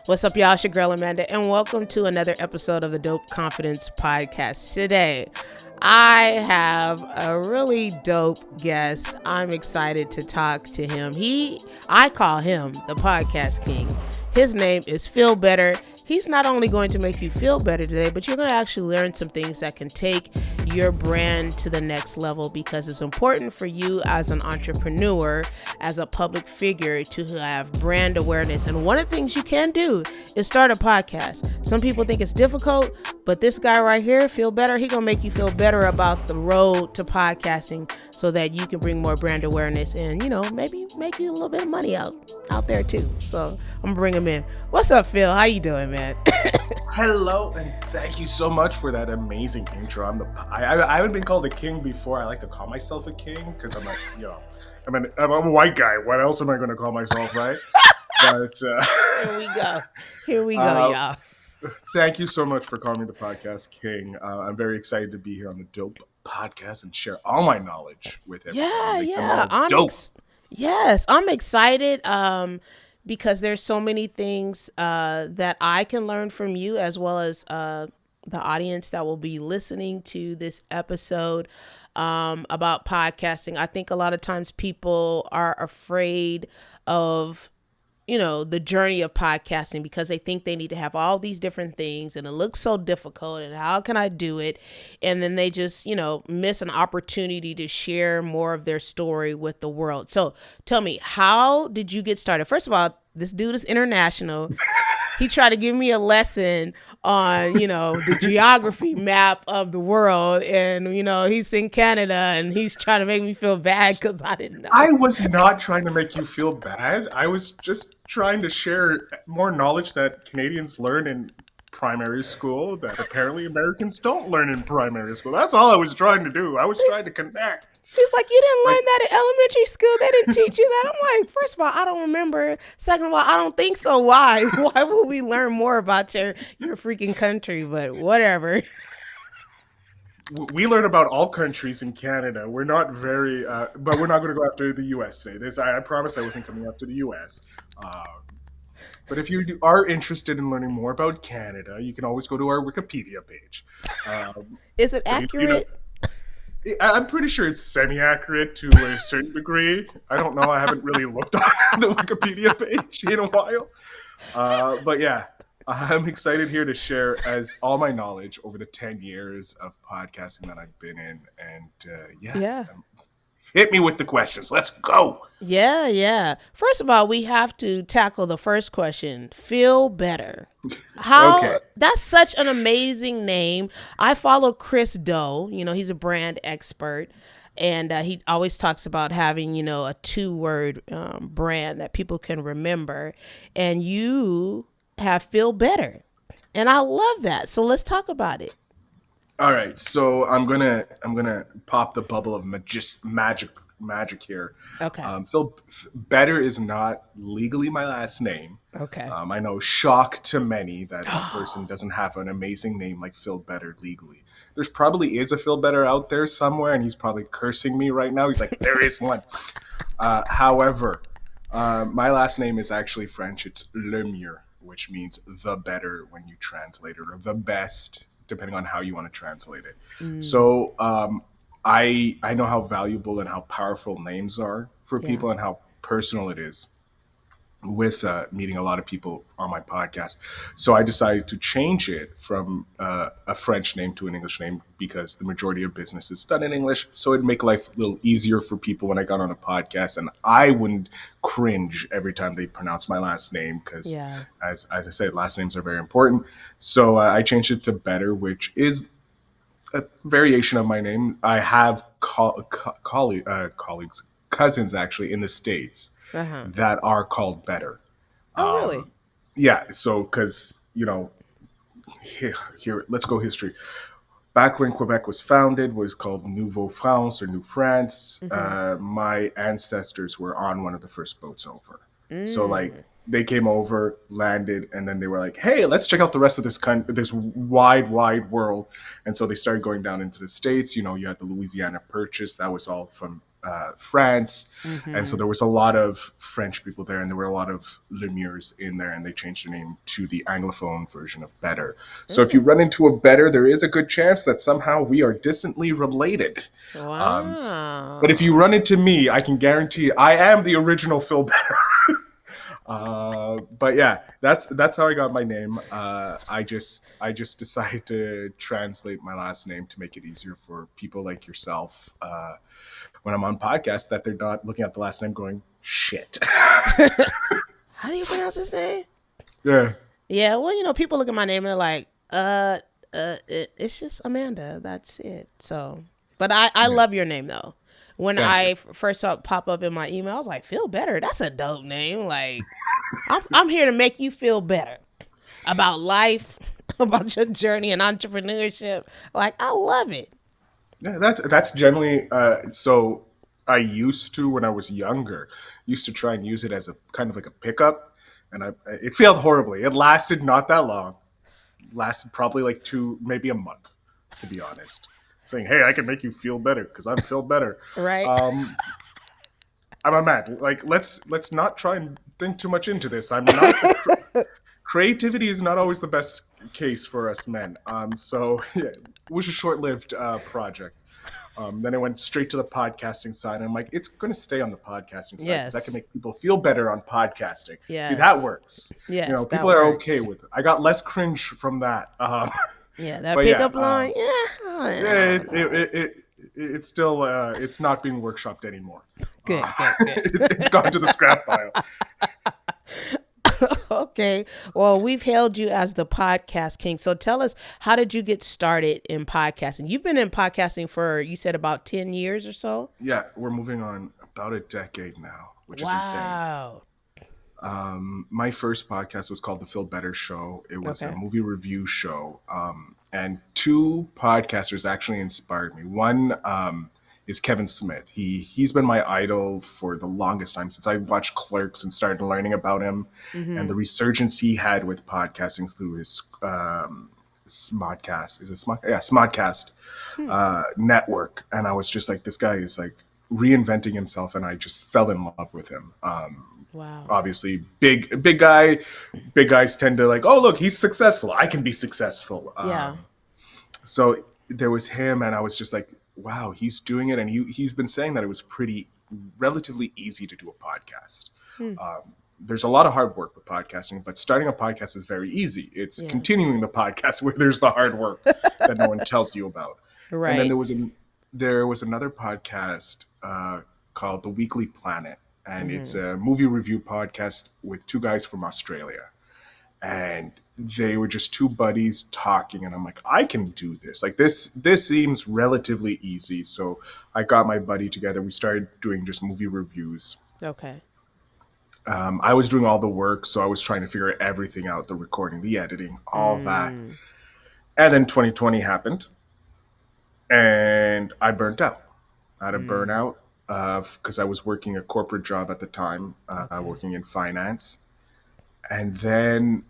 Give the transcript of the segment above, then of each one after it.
What's up, y'all? It's your girl Amanda, and welcome to another episode of the Dope Confidence Podcast. Today, I have a really dope guest. I'm excited to talk to him. I call him the Podcast King. His name is Feel Better. He's not only going to make you feel better today, but you're going to actually learn some things that can take your brand to the next level, because it's important for you as an entrepreneur, as a public figure, to have brand awareness. And one of the things you can do is start a podcast. Some people think it's difficult, but this guy right here, Feel Better, he's going to make you feel better about the road to podcasting so that you can bring more brand awareness and, maybe make you a little bit of money out there too. So I'm going to bring him in. What's up, Phil? How you doing, man? Hello, and thank you so much for that amazing intro. I haven't been called a king before. I like to call myself a king because I'm like, I'm a white guy. What else am I going to call myself, right? But Here we go, y'all. Thank you so much for calling me the Podcast King. I'm very excited to be here on the Dope Podcast and share all my knowledge with him. Yeah. I'm excited. Because there's so many things that I can learn from you, as well as the audience that will be listening to this episode about podcasting. I think a lot of times people are afraid of the journey of podcasting because they think they need to have all these different things and it looks so difficult and how can I do it? And then they just, miss an opportunity to share more of their story with the world. So tell me, how did you get started? First of all, this dude is international. He tried to give me a lesson on, the geography map of the world. And, he's in Canada and he's trying to make me feel bad because I didn't know. I was not trying to make you feel bad. I was just trying to share more knowledge that Canadians learn in primary school that apparently Americans don't learn in primary school. That's all I was trying to do. I was trying to connect. He's like, you didn't learn that in elementary school. They didn't teach you that. I'm like, first of all, I don't remember. Second of all, I don't think so. Why? Why would we learn more about your freaking country? But whatever. We learn about all countries in Canada. We're not very, but we're not going to go after the U.S. today. I promise I wasn't coming after the U.S. But if you are interested in learning more about Canada, you can always go to our Wikipedia page. Is it accurate? I'm pretty sure it's semi-accurate to a certain degree. I don't know. I haven't really looked on the Wikipedia page in a while. But yeah, I'm excited here to share all my knowledge over the 10 years of podcasting that I've been in. And hit me with the questions. Let's go. Yeah. First of all, we have to tackle the first question. Feel Better. How? Okay. That's such an amazing name. I follow Chris Do. He's a brand expert. And he always talks about having, a 2-word brand that people can remember. And you have Feel Better. And I love that. So let's talk about it. All right, so I'm gonna pop the bubble of magic here. Okay. Phil Better is not legally my last name. Okay. I know, shock to many that a person doesn't have an amazing name like Phil Better legally. There's probably is a Phil Better out there somewhere, and he's probably cursing me right now. He's like, there is one. However, my last name is actually French. It's le mieux, which means the better when you translate it, or the best, depending on how you want to translate it. So I know how valuable and how powerful names are for people and how personal it is with meeting a lot of people on my podcast. So I decided to change it from a French name to an English name because the majority of business is done in English. So it'd make life a little easier for people when I got on a podcast, and I wouldn't cringe every time they pronounce my last name because, as I said, last names are very important. So I changed it to Better, which is a variation of my name. I have cousins actually in the States that are called Better. Oh, really? Yeah. So, because, here, let's go history. Back when Quebec was founded, was called Nouveau France or New France. My ancestors were on one of the first boats over. So, they came over, landed, and then they were like, hey, let's check out the rest of this wide world. And so they started going down into the States. You had the Louisiana Purchase. That was all from France, and so Mm-hmm. there was a lot of French people there, and there were a lot of Lemures in there, and they changed the name to the Anglophone version of Better. So if you Mm. run into a Better, there is a good chance that somehow we are distantly related. Um, but if you Wow. run into me, I can guarantee I am the original Phil Better. But yeah, that's how I got my name. I just decided to translate my last name to make it easier for people like yourself when I'm on podcasts that they're not looking at the last name going shit. How do you pronounce his name? Yeah, Yeah, well, people look at my name and they're like, it's just Amanda. That's it. So, but I yeah. love your name though. When Thank you. I first saw it pop up in my email, I was like, feel better. That's a dope name. Like, I'm here to make you feel better about life, about your journey and entrepreneurship. Like, I love it. Yeah, that's generally so. I used to when I was younger, used to try and use it as a kind of like a pickup, and it failed horribly. It lasted not that long. Lasted probably like two, maybe a month, to be honest. Saying, "Hey, I can make you feel better because I'm feel better." Right? Um, I'm a man. Like, let's not try and think too much into this. I'm not the creativity is not always the best case for us men. So yeah, it was a short-lived project. Then I went straight to the podcasting side, and I'm like, it's going to stay on the podcasting side because I can Yes. make people feel better on podcasting. See, that Yes. works. Yes, People that are okay works. with it. I got less cringe from that. Yeah, that But yeah, pickup line. Yeah. yeah, I don't know. it's still it's not being workshopped anymore. Good, good, good. It's gone to the scrap pile. Okay. Well, we've hailed you as the podcast king. So tell us, how did you get started in podcasting? You've been in podcasting for, you said, about 10 years or so? Yeah, we're moving on about a decade now, which is insane. Wow. My first podcast was called The Phil Better Show. It was a Okay. movie review show. And two podcasters actually inspired me. One is Kevin Smith. He's been my idol for the longest time since I watched Clerks and started learning about him and Mm-hmm. the resurgence he had with podcasting through his Smodcast. Is it Smod? Yeah, Smodcast Hmm. network. And I was just like, this guy is like reinventing himself, and I just fell in love with him. Wow. Obviously, big guy. Big guys tend to like, oh look, he's successful. I can be successful. Yeah. So there was him, and I was just like, wow, he's doing it, and he's been saying that it was pretty relatively easy to do a podcast. Hmm. There's a lot of hard work with podcasting, but starting a podcast is very easy. It's Yeah. continuing the podcast where there's the hard work that no one tells you about. And then Right. there was another podcast called The Weekly Planet, and it's Mm-hmm. a movie review podcast with two guys from Australia, and they were just two buddies talking, and I'm like, I can do this. Like this seems relatively easy. So I got my buddy together. We started doing just movie reviews. Okay. I was doing all the work, so I was trying to figure everything out, the recording, the editing, all that. Mm. And then 2020 happened, and I burnt out. I had a Mm. burnout because I was working a corporate job at the time, Okay. working in finance. And then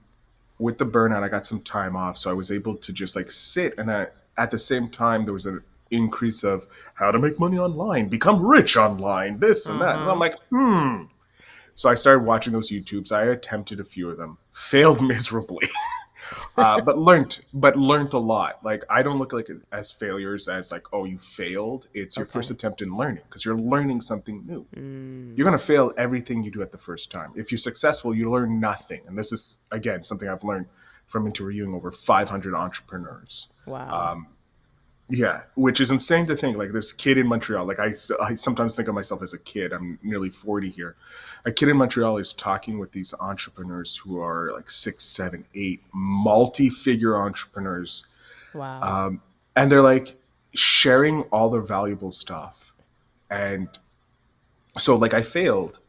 with the burnout, I got some time off, so I was able to just like sit. And at the same time, there was an increase of how to make money online, become rich online, this and that. And I'm Uh-huh. like, hmm. So I started watching those YouTubes. I attempted a few of them, failed miserably, but learned a lot. Like I don't look like as failures as like, oh, you failed. It's your first Okay. attempt in learning because you're learning something new. You're Mm. gonna fail everything you do at the first time. If you're successful, you learn nothing. And this is again something I've learned from interviewing over 500 entrepreneurs. Wow. Um, yeah, which is insane to think. Like this kid in Montreal, like I sometimes think of myself as a kid. I'm nearly 40 here. A kid in Montreal is talking with these entrepreneurs who are like 6, 7, 8, multi-figure entrepreneurs, Wow. um, and they're like sharing all their valuable stuff. And so, like, I failed,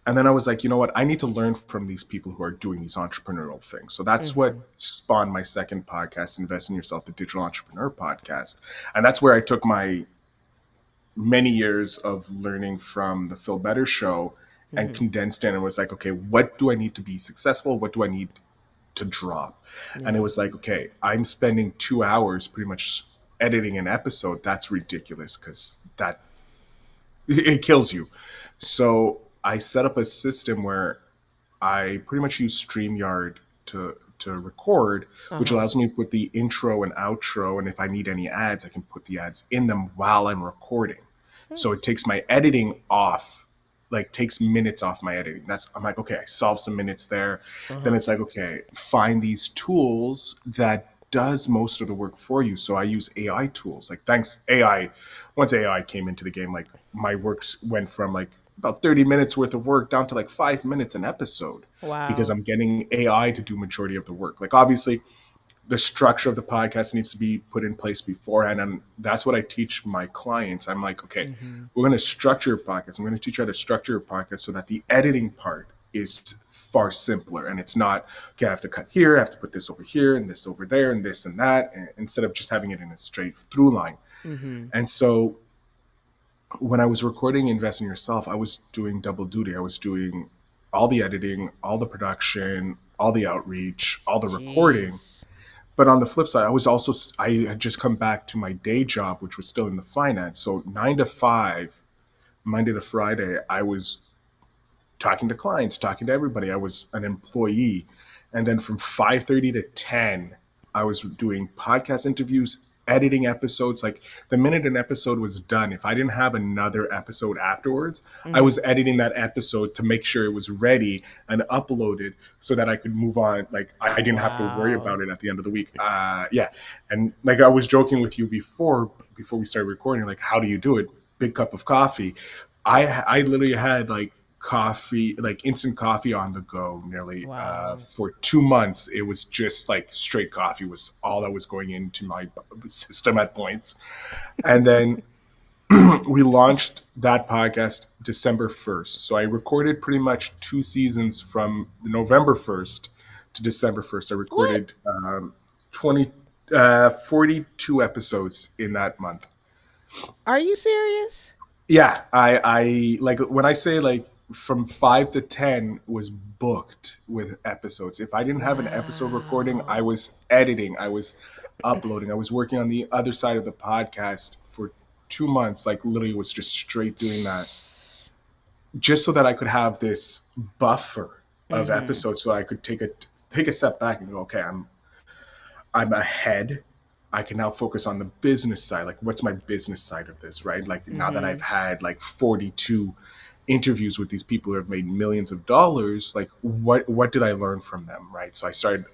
and then I was like, you know what? I need to learn from these people who are doing these entrepreneurial things. So that's what Mm-hmm. spawned my second podcast, Invest in Yourself, the Digital Entrepreneur Podcast. And that's where I took my many years of learning from the Phil Better Show and Mm-hmm. condensed it and was like, okay, what do I need to be successful? What do I need to drop? And it Yeah. was like, okay, I'm spending 2 hours pretty much editing an episode. That's ridiculous because It kills you. So I set up a system where I pretty much use StreamYard to record, which Uh-huh. allows me to put the intro and outro, and if I need any ads, I can put the ads in them while I'm recording. Hmm. So it takes my editing off, like takes minutes off my editing. That's I'm like, okay, I solve some minutes there. Then Uh-huh. it's like, okay, find these tools that does most of the work for you. So I use AI tools. Like thanks AI, once AI came into the game, like my works went from like about 30 minutes worth of work down to like 5 minutes an episode because Wow. I'm getting AI to do majority of the work. Like obviously the structure of the podcast needs to be put in place beforehand. And that's what I teach my clients. I'm like, okay, Mm-hmm. we're going to structure your podcast. I'm going to teach you how to structure your podcast so that the editing part is far simpler. And it's not, okay, I have to cut here, I have to put this over here and this over there and this and that, instead of just having it in a straight through line. Mm-hmm. And so when I was recording Invest in Yourself, I was doing double duty. I was doing all the editing, all the production, all the outreach, all the recording. Jeez. But on the flip side, I had just come back to my day job, which was still in the finance. So 9 to 5, Monday to Friday, I was talking to clients, talking to everybody. I was an employee. And then from 5:30 to 10, I was doing podcast interviews, editing episodes. Like the minute an episode was done, if I didn't have another episode afterwards, I Mm-hmm. was editing that episode to make sure it was ready and uploaded so that I could move on. Like I didn't have to worry Wow. about it at the end of the week. Yeah. And like I was joking with you before we started recording, like, how do you do it? Big cup of coffee. I literally had like coffee, like instant coffee on the go nearly Wow. for 2 months. It was just like straight coffee was all that was going into my system at points. And then we launched that podcast December 1st. So I recorded pretty much 2 seasons from November 1st to December 1st. I What? recorded 20 42 episodes in that month. Are you serious? Yeah, I like when I say like from 5 to 10 was booked with episodes. If I didn't have an episode recording, I Wow. was editing, I was uploading, I was working on the other side of the podcast for 2 months. Like literally was just straight doing that, just so that I could have this buffer of Mm-hmm. episodes, so I could take a step back and go, okay, I'm ahead. I can now focus on the business side. Like, what's my business side of this, right? Like, now that Mm-hmm. I've had like 42 interviews with these people who have made millions of dollars, like, what did I learn from them, right? So I started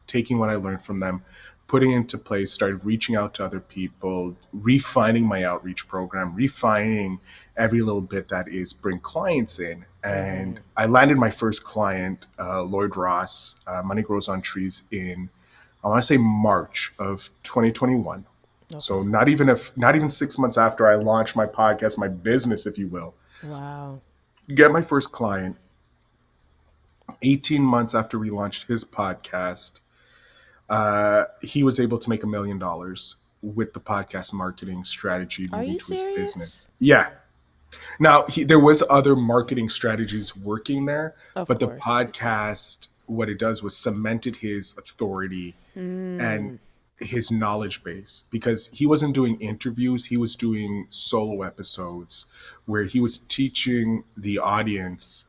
taking what I learned from them, putting into place, started reaching out to other people, refining my outreach program, refining every little bit that is bring clients in. And Mm-hmm. I landed my first client, Lloyd Ross, Money Grows on Trees, in I want to say March of 2021. So Okay. not even 6 months after I launched my podcast, my business, if you will, Wow. get my first client. 18 months after we launched his podcast, he was able to make $1 million with the podcast marketing strategy Are moving you to his business. serious? Yeah. Now there was other marketing strategies working there, Of but the course. podcast, what it does was cemented his authority and Mm. his knowledge base, because he wasn't doing interviews, he was doing solo episodes where he was teaching the audience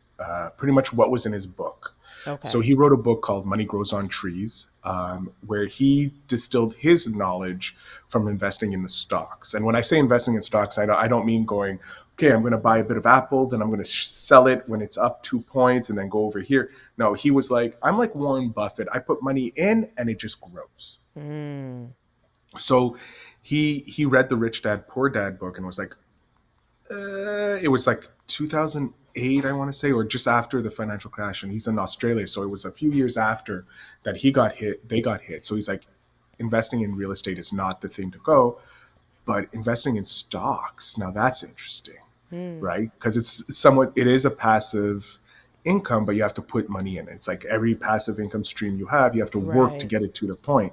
pretty much what was in his book. So Okay. he wrote a book called Money Grows on Trees, where he distilled his knowledge from investing in the stocks. And when I say investing in stocks, I don't mean going, okay, I'm going to buy a bit of Apple, then I'm going to sell it when it's up 2 points and then go over here. No, he was like, I'm like Warren Buffett. I put money in and it just grows. Mm. So he read the Rich Dad Poor Dad book and was like, it was like 2008, I want to say, or just after the financial crash. And he's in Australia. So it was a few years after that he got hit, they got hit. So he's like, investing in real estate is not the thing to go, but investing in stocks, now that's interesting, Mm. right? Because it is a passive income, but you have to put money in it. It's like every passive income stream you have to work to Right. get it to the point.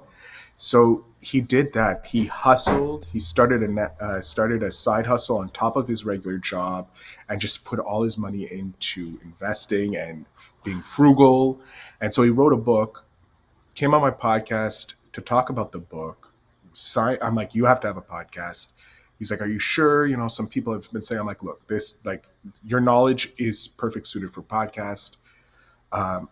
So he did that. He hustled. He started a side hustle on top of his regular job, and just put all his money into investing and being frugal. And so he wrote a book. Came on my podcast to talk about the book. I'm like, you have to have a podcast. He's like, are you sure? You know, some people have been saying, I'm like, look, this, like, your knowledge is perfect suited for podcast. Um,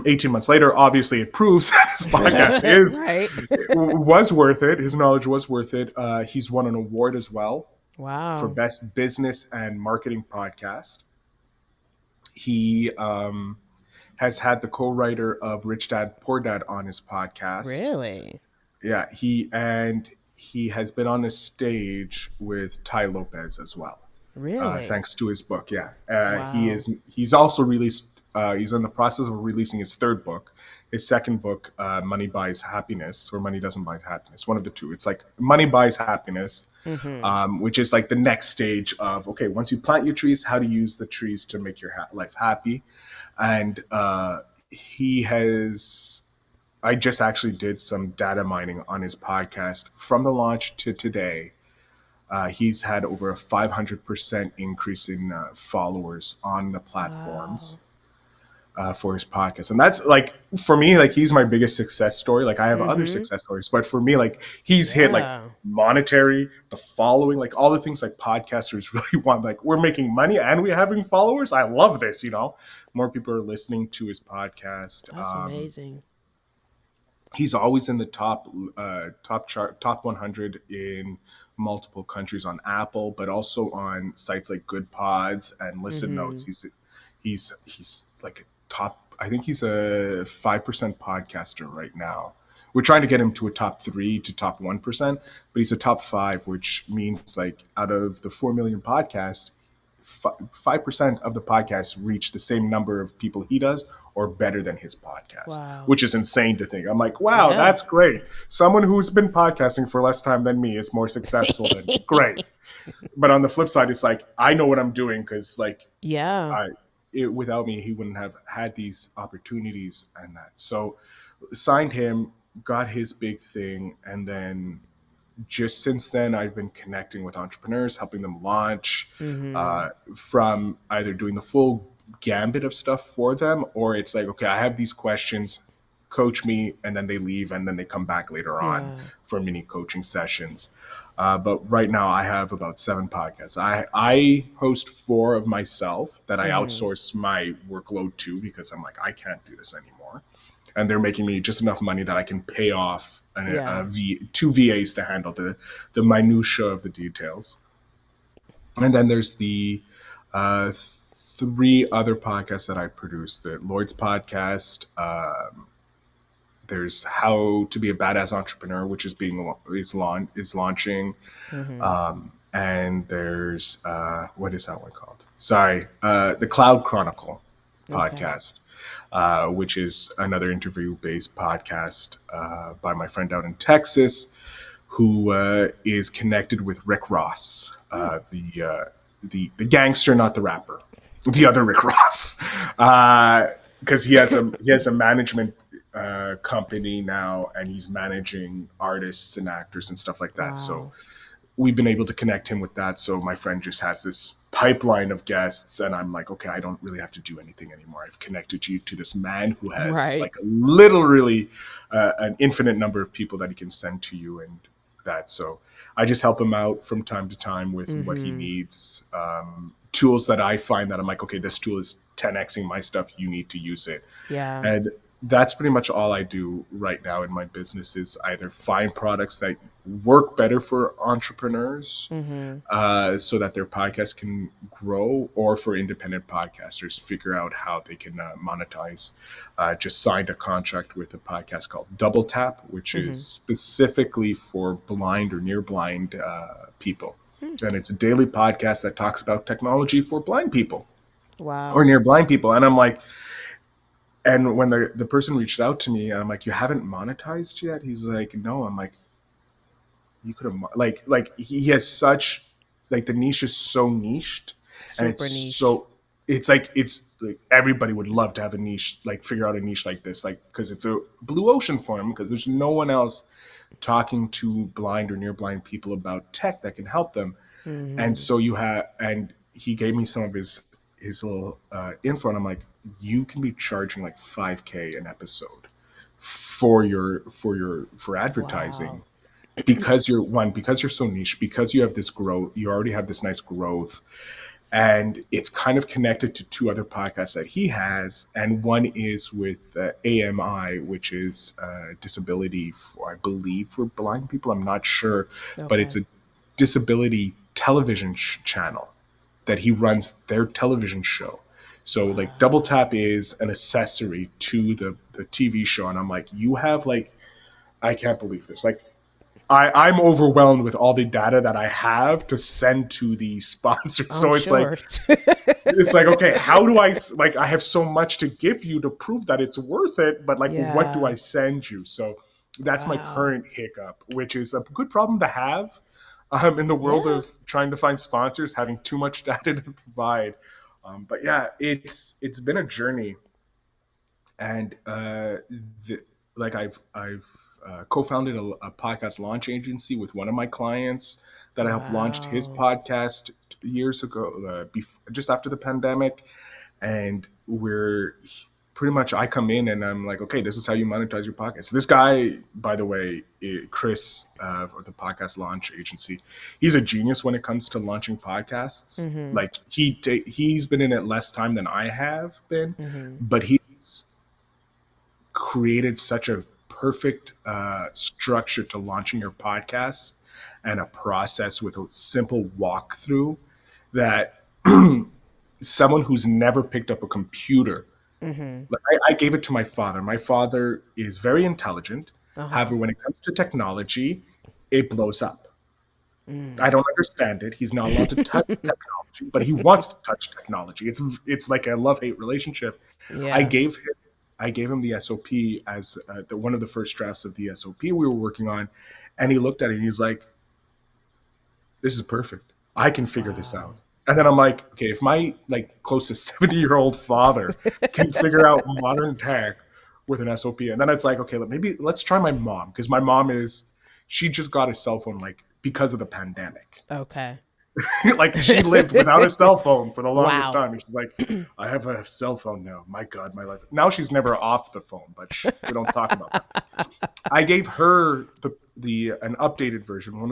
18 months later, obviously it proves that his podcast Right. was worth it. His knowledge was worth it. He's won an award as well for Wow. best business and marketing podcast. He has had the co-writer of Rich Dad Poor Dad on his podcast. Really? Yeah, he has been on a stage with Ty Lopez as well, Really? thanks to his book. Yeah, Wow. he's also released. He's in the process of releasing his third book. His second book, Money Buys Happiness, or Money Doesn't Buy Happiness. One of the two. It's like Money Buys Happiness, Mm-hmm. which is like the next stage of, okay, once you plant your trees, how to use the trees to make your life happy. And he has I just actually did some data mining on his podcast from the launch to today. He's had over a 500% increase in followers on the Wow. platforms for his podcast. And that's like, for me, like, he's my biggest success story. Like, I have other Mm-hmm. success stories, but for me, like, he's hit like Yeah. monetary, the following, like all the things like podcasters really want. Like, we're making money and we're having followers. I love this, you know? More people are listening to his podcast. That's amazing. He's always in the top 100 in multiple countries on Apple, but also on sites like Good Pods and Listen Mm-hmm. Notes. He's like a top. I think he's a 5% podcaster right now. We're trying to get him to a top 3 to top 1%, but he's a top 5, which means like out of the 4 million podcasts, 5% of the podcasts reach the same number of people he does or better than his podcast, Wow. which is insane to think. I'm like, wow, Yeah. that's great. Someone who's been podcasting for less time than me is more successful than me. Great. But on the flip side, it's like, I know what I'm doing, because like Yeah. I, without me, he wouldn't have had these opportunities and that. So signed him, got his big thing, and then just since then, I've been connecting with entrepreneurs, helping them launch, Mm-hmm. from either doing the full gambit of stuff for them, or it's like, okay, I have these questions, coach me, and then they leave, and then they come back later on Yeah. for mini coaching sessions. But right now, I have about 7 podcasts. I host 4 of myself that I Mm-hmm. outsource my workload to, because I'm like, I can't do this anymore, and they're making me just enough money that I can pay off Yeah. 2 VAs to handle the minutia of the details. And then there's the 3 other podcasts that I produce: the Lloyd's podcast. There's How to Be a Badass Entrepreneur, which is launching, Mm-hmm. and there's what is that one called? Sorry, the Cloud Chronicle Okay. podcast, which is another interview-based podcast by my friend out in Texas, who is connected with Rick Ross, Hmm. the gangster, not the rapper, the other Rick Ross, because he has a management company now, and he's managing artists and actors and stuff like that. So Wow. we've been able to connect him with that. So my friend just has this pipeline of guests, and I'm like, okay, I don't really have to do anything anymore. I've connected you to this man who has Right. like literally an infinite number of people that he can send to you, and that. So I just help him out from time to time with what he Mm-hmm. needs. Tools that I find that I'm like, okay, this tool is 10xing my stuff. You need to use it. Yeah. And that's pretty much all I do right now in my business, is either find products that work better for entrepreneurs, Mm-hmm. so that their podcast can grow, or for independent podcasters, figure out how they can monetize. Just signed a contract with a podcast called Double Tap, which is Mm-hmm. specifically for blind or near blind people. Hmm. And it's a daily podcast that talks about technology for blind people or Wow. near blind people. And I'm like, and when the person reached out to me, and I'm like, you haven't monetized yet? He's like, no. I'm like, you could have, like he has such, like, the niche is so niched, and Super niche. it's like everybody would love to have a niche, like figure out a niche like this, like, because it's a blue ocean for him, because there's no one else talking to blind or near blind people about tech that can help them. And Mm-hmm. so and he gave me some of his little info, and I'm like, you can be charging like 5K an episode for advertising. Wow. because you're so niche, because you have this growth, you already have this nice growth, and it's kind of connected to two other podcasts that he has, and one is with AMI, which is disability for, I believe, for blind people. I'm not sure, but it's Okay. a disability television channel that he runs their television show. So like Double Wow. Tap is an accessory to the TV show, and I'm like, you have like, I can't believe this. Like I'm overwhelmed with all the data that I have to send to the sponsors. I'm So sure. it's like, okay, how do I, like, I have so much to give you to prove that it's worth it, but like, what do Yeah. I send you? So that's my Wow. current hiccup, which is a good problem to have in the world Yeah. of trying to find sponsors, having too much data to provide. But yeah, it's been a journey, and the, like I've co-founded a podcast launch agency with one of my clients that I helped launched his Wow. podcast years ago, just after the pandemic, and we're pretty much, I come in and I'm like, okay, this is how you monetize your podcast. This guy, by the way, Chris, of the podcast launch agency, he's a genius when it comes to launching podcasts. Mm-hmm. Like he's been in it less time than I have been, Mm-hmm. but he's created such a perfect structure to launching your podcast, and a process with a simple walkthrough that someone who's never picked up a computer, Mm-hmm. like I gave it to my father. My father is very intelligent. Uh-huh. However, when it comes to technology, it blows up. Mm. I don't understand it. He's not allowed to touch technology, but he wants to touch technology. It's like a love hate relationship. I Yeah. gave him I gave him the SOP as one of the first drafts of the SOP we were working on, and he looked at it and he's like, "This is perfect. I can figure this Wow. out." And then I'm like, "Okay, if my like close to 70-year-old father can figure out modern tech with an SOP," and then it's like, okay, maybe let's try my mom, because my mom she just got a cell phone like because of the pandemic. Okay. Like she lived without a cell phone for the longest Wow. time. And she's like, I have a cell phone now. My God, my life. Now she's never off the phone, but we don't talk about that. I gave her the an updated version, one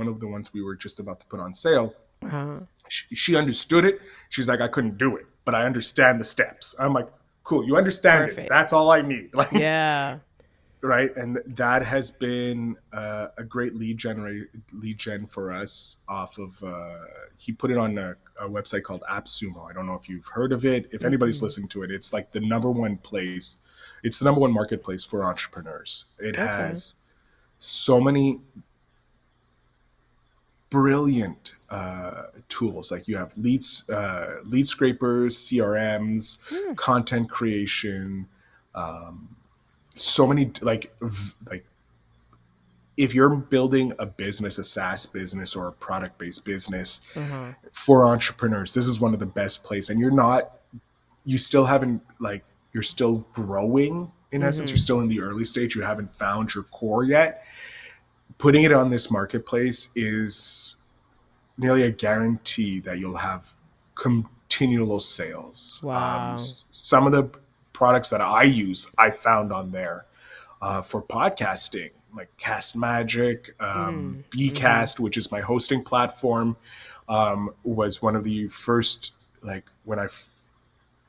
of the ones we were just about to put on sale. Uh-huh. She understood it. She's like, I couldn't do it, but I understand the steps. I'm like, cool, you understand it. Perfect. That's all I need. Like, Yeah. right, and that has been a great lead gen for us off of he put it on a website called AppSumo. I don't know if you've heard of it. If anybody's Mm-mm. listening to it, it's like the number one place, it's the number one marketplace for entrepreneurs. It Okay. has so many brilliant tools. Like you have lead scrapers, CRMs, Hmm. content creation, um, so many like if you're building a business, a SaaS business or a product based business Uh-huh. for entrepreneurs, this is one of the best places. And you still haven't, like, you're still growing in essence. You're Mm-hmm. still in the early stage. You haven't found your core yet. Putting it on this marketplace is nearly a guarantee that you'll have continual sales. Wow. Some of the products that I use, I found on there for podcasting, like Cast Magic, Mm. Mm-hmm. Bcast, which is my hosting platform, was one of the first, like when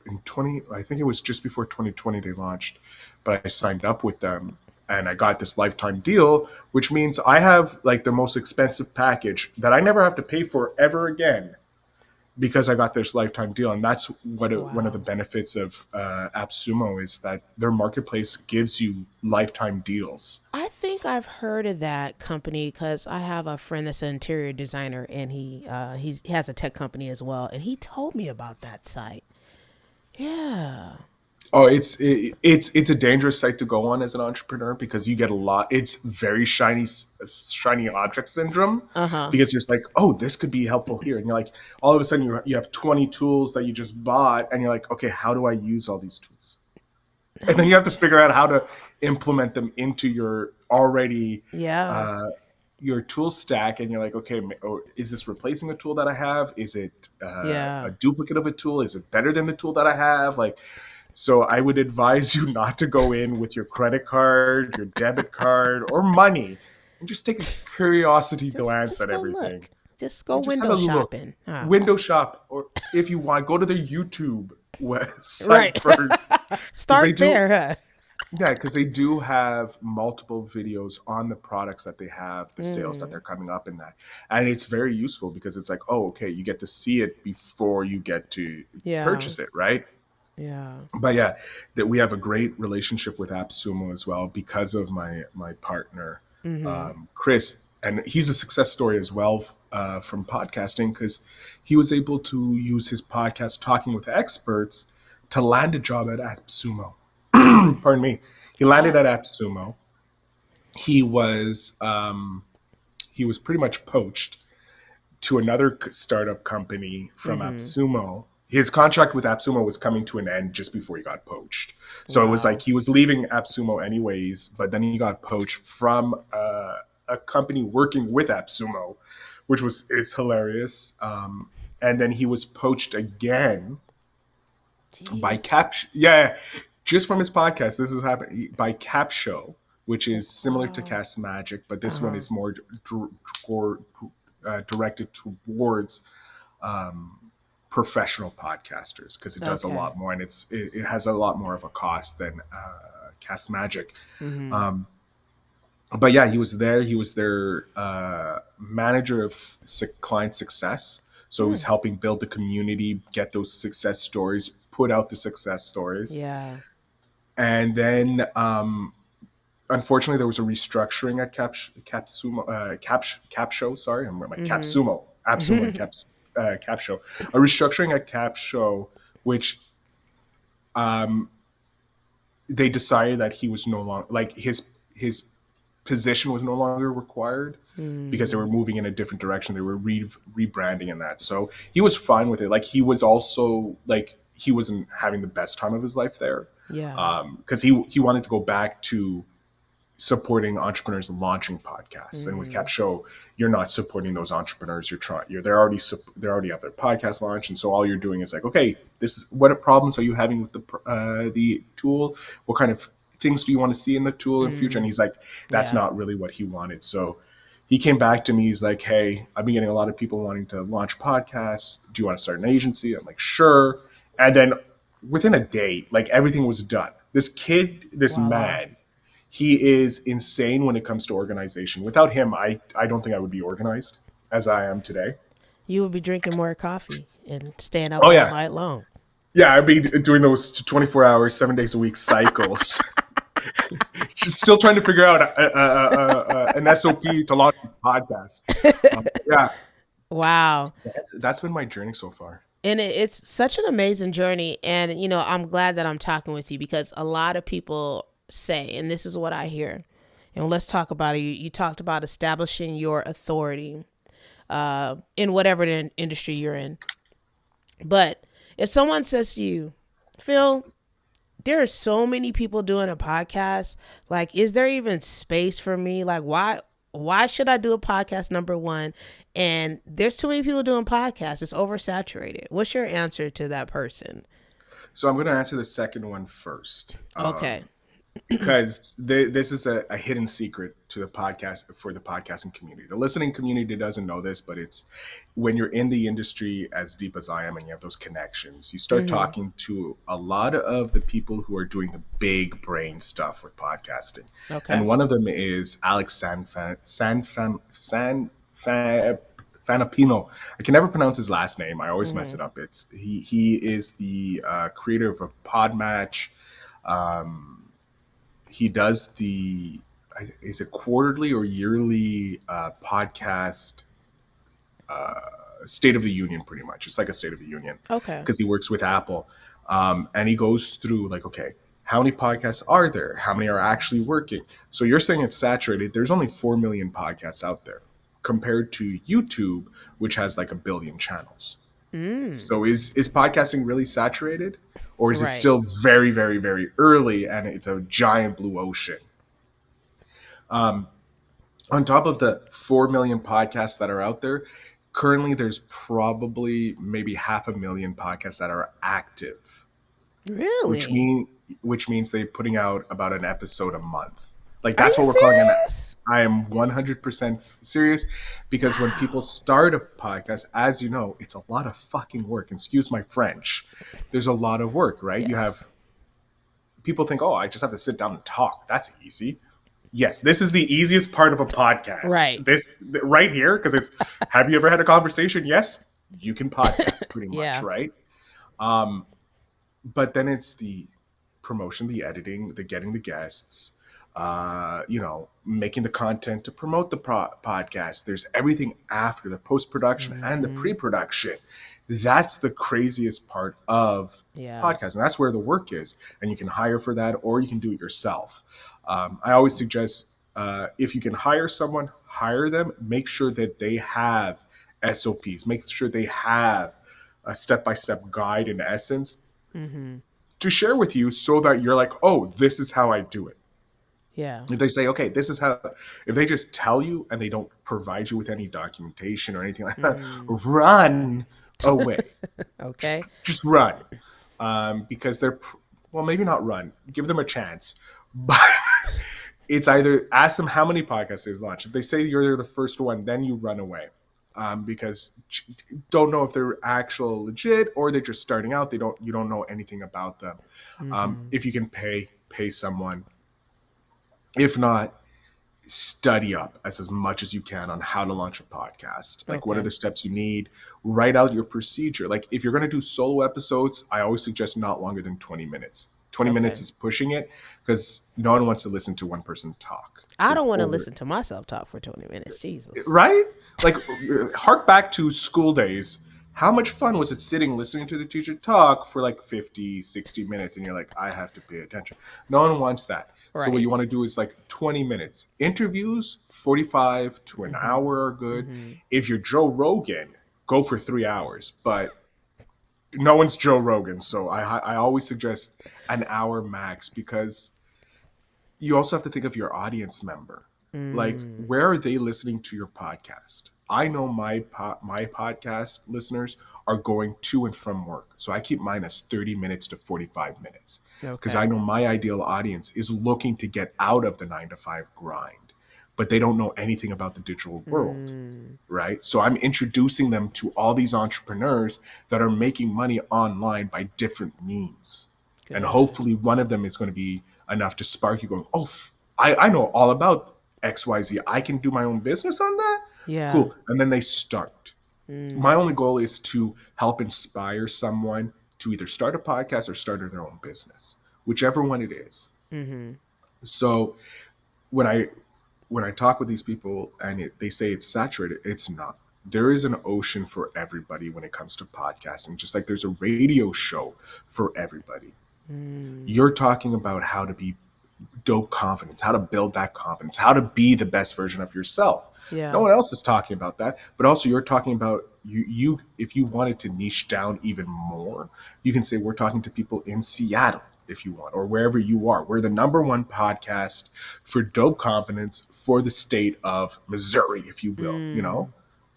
in 20, I think it was just before 2020 they launched, but I signed up with them and I got this lifetime deal, which means I have like the most expensive package that I never have to pay for ever again because I got this lifetime deal. And that's one of the Wow. benefits of AppSumo is that their marketplace gives you lifetime deals. I think I've heard of that company because I have a friend that's an interior designer, and he has a tech company as well, and he told me about that site. Yeah. Oh, it's a dangerous site to go on as an entrepreneur because you get a lot. It's very shiny object syndrome Uh-huh. because you're just like, oh, this could be helpful here, and you're like, all of a sudden you have 20 tools that you just bought, and you're like, okay, how do I use all these tools? And then you have to figure out how to implement them into your already Yeah. uh, your tool stack, and you're like, okay, is this replacing a tool that I have? Is it a Yeah. duplicate of a tool? Is it better than the tool that I have? Like, so I would advise you not to go in with your credit card, your debit card, or money. and just take a curiosity glance Just at go everything. look. Just go Just have a window look. shopping. Huh. Window shop, or if you want, go to their YouTube website Right. first, because they Start do. there, huh? Yeah, because they do have multiple videos on the products that they have, the sales that Mm, they're coming up in that. And it's very useful because it's like, oh, okay, you get to see it before you get to yeah. purchase it, right? Yeah. But yeah, that we have a great relationship with AppSumo as well because of my partner, Mm-hmm. Chris. And he's a success story as well from podcasting because he was able to use his podcast talking with experts to land a job at AppSumo. Pardon me. He landed Oh. at AppSumo. He was he was pretty much poached to another startup company from Mm-hmm. AppSumo. His contract with AppSumo was coming to an end just before he got poached. So it was like Wow. he was leaving AppSumo anyways, but then he got poached from a company working with AppSumo, which is hilarious. And then he was poached again by Jeez. Yeah, just from his podcast. This is happening by Cap Show, which is similar to Wow. Cast Magic, but this one Uh-huh. is more directed towards um, professional podcasters because it does a Okay. lot more, and it has a lot more of a cost than Cast Magic. Mm-hmm. Um, but yeah, he was there. He was their manager of client success. So he was Mm. helping build the community, get those success stories, put out the success stories. Yeah. And then, unfortunately, there was a restructuring at Cap Show. Sorry, I'm like Mm-hmm. Capsumo, AppSumo, and Cap Show. A restructuring at Cap Show, which um, they decided that he was no longer like his position was no longer required because they were Mm. moving in a different direction. They were rebranding and that. So he was fine with it. Like he was also like he wasn't having the best time of his life there Yeah. because he wanted to go back to supporting entrepreneurs launching podcasts. And with Mm-hmm. Cap Show, you're not supporting those entrepreneurs. They're already have their podcast launch, and so all you're doing is like, okay, this is what problems are you having with the tool? What kind of things do you want to see in the tool in the future? And Mm. he's like, that's Yeah. not really what he wanted. So he came back to me. He's like, hey, I've been getting a lot of people wanting to launch podcasts. Do you want to start an agency? I'm like, sure. And then within a day, like everything was done. This Voila. man, he is insane when it comes to organization. Without him, I don't think I would be organized as I am today. You would be drinking more coffee and staying up Oh all yeah, night long. yeah. I'd be doing those 24 hours, 7 days a week cycles. Still trying to figure out an SOP to launch a podcast. Yeah, Wow. that's been my journey so far. And it's such an amazing journey. And, I'm glad that I'm talking with you because a lot of people say, and this is what I hear, and let's talk about it. You talked about establishing your authority in whatever the industry you're in. But if someone says to you, Phil, there are so many people doing a podcast. Like, is there even space for me? Like, why should I do a podcast, number one? And there's too many people doing podcasts. It's oversaturated. What's your answer to that person? So I'm going to answer the second one first. Okay. Because this is a hidden secret to the podcast for the podcasting community. The listening community doesn't know this, but it's when you're in the industry as deep as I am and you have those connections, you start Mm-hmm. talking to a lot of the people who are doing the big brain stuff with podcasting. Okay. And one of them is Alex Fanapino. I can never pronounce his last name. I always mess Mm-hmm. it up. He is the creator of Podmatch. Um, he does the is it quarterly or yearly podcast State of the Union, pretty much. It's like a State of the Union Okay. because he works with Apple, and he goes through like, okay, how many podcasts are there? How many are actually working? So you're saying it's saturated. There's only 4 million podcasts out there compared to YouTube, which has like a billion channels. Mm. So is podcasting really saturated, or is it Right. still very, very, very early and it's a giant blue ocean? Um, on top of the 4 million podcasts that are out there, currently there's probably maybe 500,000 podcasts that are active, which Really? mean which means they're putting out about an episode a month. Like Are that's you what we're calling an serious? I am 100% serious because when people Wow. start a podcast, as you know, it's a lot of fucking work. Excuse my French. There's a lot of work, right? You Yes. have people think, oh, I just have to sit down and talk. That's easy. Yes, this is the easiest part of a podcast. Right. This right here, because it's have you ever had a conversation? Yes, you can podcast pretty much, Yeah. right? Um, but then it's the promotion, the editing, the getting the guests, making the content to promote the podcast. There's everything after the post production and the Mm-hmm. pre production. That's the craziest part of Yeah. podcast, and that's where the work is. And you can hire for that, or you can do it yourself. I always suggest if you can hire someone, hire them. Make sure that they have SOPs. Make sure they have a step by step guide in essence Mm-hmm. to share with you so that you're like, oh, this is how I do it. Yeah. If they say, okay, this is how, if they just tell you and they don't provide you with any documentation or anything like that, Mm. run away. Okay. Just run. Because they're, well, maybe not run, give them a chance. But it's either ask them how many podcasts they've launched. If they say you're the first one, then you run away. Because don't know if they're actual legit or they're just starting out. You don't know anything about them. Mm-hmm. If you can pay someone. If not, study up as much as you can on how to launch a podcast. Like, what are Okay. the steps you need? Write out your procedure. Like, if you're going to do solo episodes, I always suggest not longer than 20 minutes. 20 minutes Okay. is pushing it because no one wants to listen to one person talk I for don't want to over, listen to myself talk for 20 minutes. Jesus. right? Like, hark back to school days. How much fun was it sitting listening to the teacher talk for like 50, 60 minutes? And you're like, I have to pay attention. No one wants that. So what Right. you want to do is like 20 minutes. Interviews, 45 to an Mm-hmm. hour are good. Mm-hmm. If you're Joe Rogan, go for 3 hours. But no one's Joe Rogan. So I always suggest an hour max because you also have to think of your audience member. Like, Mm. where are they listening to your podcast? I know my podcast listeners are going to and from work, so I keep mine as 30 minutes to 45 minutes because I Okay. know my ideal audience is looking to get out of the 9 to 5 grind, but they don't know anything about the digital world, Mm. right? So I'm introducing them to all these entrepreneurs that are making money online by different means. And Good. hopefully one of them is going to be enough to spark you going, oh, I know all about XYZ. I can do my own business on that? Yeah. Cool. And then they start. My Mm. only goal is to help inspire someone to either start a podcast or start their own business, whichever one it is. Mm-hmm. So when I talk with these people and they say it's saturated, it's not. There is an ocean for everybody when it comes to podcasting, just like there's a radio show for everybody. Mm. You're talking about how to be dope confidence, how to build that confidence, how to be the best version of yourself. No Yeah. one else is talking about that, but also you're talking about you if you wanted to niche down even more, you can say we're talking to people in Seattle if you want, or wherever you are. We're the number one podcast for dope confidence for the state of Missouri, if you will, Mm.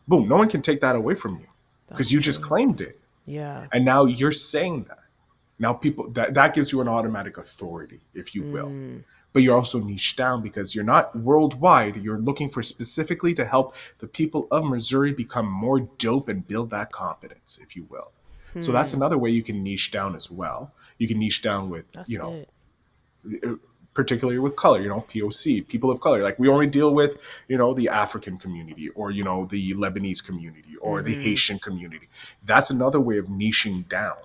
Boom, no one can take that away from you because That's you just true. claimed it. Yeah. And now you're saying that. Now people that gives you an automatic authority, if you will. Mm. But you're also niche down because you're not worldwide. You're looking for specifically to help the people of Missouri become more dope and build that confidence, if you will. So that's Hmm. another way you can niche down as well. You can niche down with, That's good. particularly with color, POC, people of color. Like we only deal with, the African community or, the Lebanese community or the Mm-hmm. Haitian community. That's another way of niching down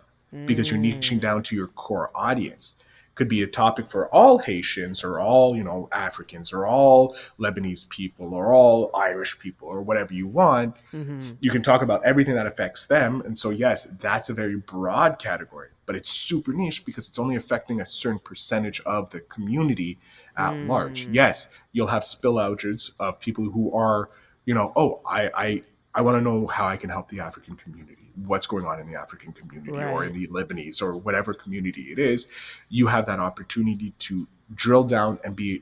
because you're niching Mm. down to your core audience. Could be a topic for all Haitians or all, Africans or all Lebanese people or all Irish people or whatever you want. Mm-hmm. You can talk about everything that affects them. And so, yes, that's a very broad category, but it's super niche because it's only affecting a certain percentage of the community at large. Mm. Yes, you'll have spillouts of people who are, oh, I want to know how I can help the African community. What's going on in the African community or in Right. the Lebanese or whatever community it is. You have that opportunity to drill down and be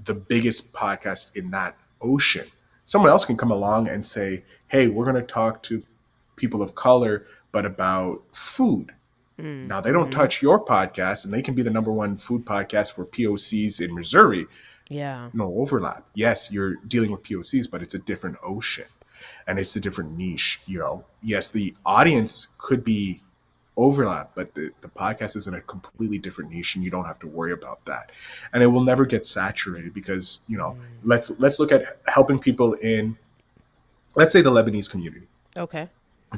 the biggest podcast in that ocean. Someone else can come along and say, hey, we're going to talk to people of color, but about food. Now, they don't Mm-hmm. touch your podcast and they can be the number one food podcast for POCs in Missouri. Yeah. No overlap. Yes, you're dealing with POCs, but it's a different ocean and it's a different niche. Yes, the audience could be overlap, but the podcast is in a completely different niche, and you don't have to worry about that. And it will never get saturated because let's look at helping people in, let's say, the Lebanese community. Okay.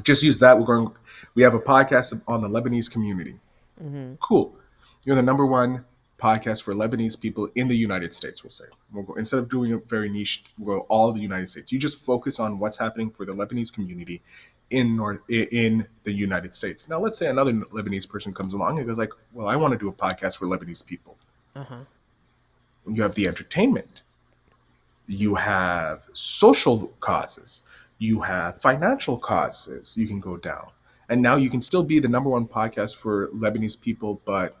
Just use that. We have a podcast on the Lebanese community. Mm-hmm. Cool. You're the number one podcast for Lebanese people in the United States, we'll say. We'll go, instead of doing it very niche, we'll go all of the United States. You just focus on what's happening for the Lebanese community in the United States. Now, let's say another Lebanese person comes along and goes like, well, I want to do a podcast for Lebanese people. Uh-huh. You have the entertainment. You have social causes. You have financial causes you can go down. And now you can still be the number one podcast for Lebanese people, but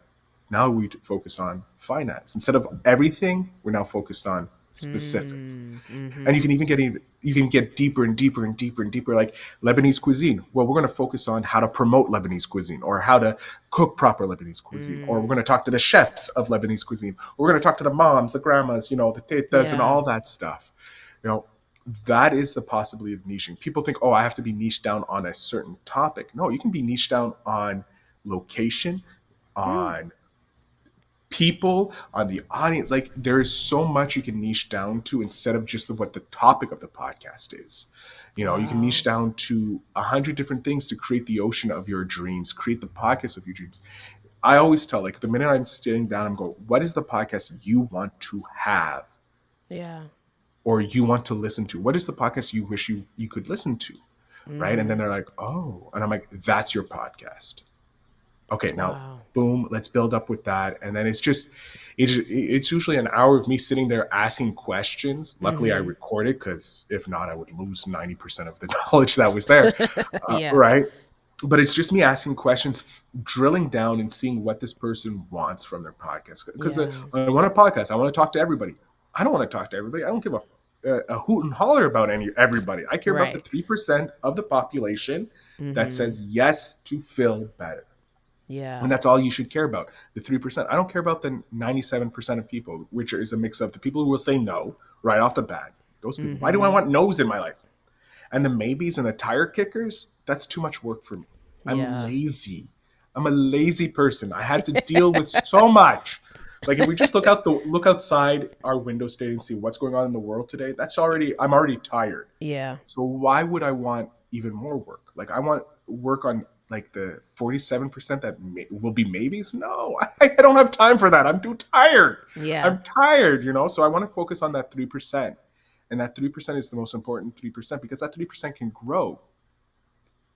now we focus on finance. Instead of everything, we're now focused on specific. Mm-hmm. And you can get deeper and deeper and deeper and deeper, like Lebanese cuisine. Well, we're going to focus on how to promote Lebanese cuisine, or how to cook proper Lebanese cuisine, or we're going to talk to the chefs of Lebanese cuisine. Or we're going to talk to the moms, the grandmas, the tetas, and all that stuff. That is the possibility of niching. People think, oh, I have to be niched down on a certain topic. No, you can be niched down on location, on people, on the audience. Like, there is so much you can niche down to instead of just what the topic of the podcast is. You can niche down to 100 different things to create the ocean of your dreams, create the podcast of your dreams. I always tell, like, the minute I'm sitting down, I'm going, what is the podcast you want to have? Yeah. Or you want to listen to? What is the podcast you wish you could listen to? Right? And then they're like, oh. And I'm like, that's your podcast. Okay, now, boom, let's build up with that. And then it's usually an hour of me sitting there asking questions. Luckily, I record it, because if not, I would lose 90% of the knowledge that was there. Right? But it's just me asking questions, drilling down and seeing what this person wants from their podcast. Because when I want a podcast, I want to talk to everybody. I don't want to talk to everybody. I don't give a hoot and holler about everybody. I care about the 3% of the population that says yes to feel better. Yeah. And that's all you should care about, the 3%. I don't care about the 97% of people, which is a mix of the people who will say no right off the bat. Those people. Why do I want no's in my life? And the maybes and the tire kickers, that's too much work for me. I'm lazy. I'm a lazy person. I had to deal with so much. Like, if we just look outside our window today and see what's going on in the world today, I'm already tired. Yeah. So why would I want even more work? Like, I want work on, like, the 47% that will be maybes. No, I don't have time for that. I'm too tired. Yeah. I'm tired, so I want to focus on that 3%. And that 3% is the most important 3%, because that 3% can grow.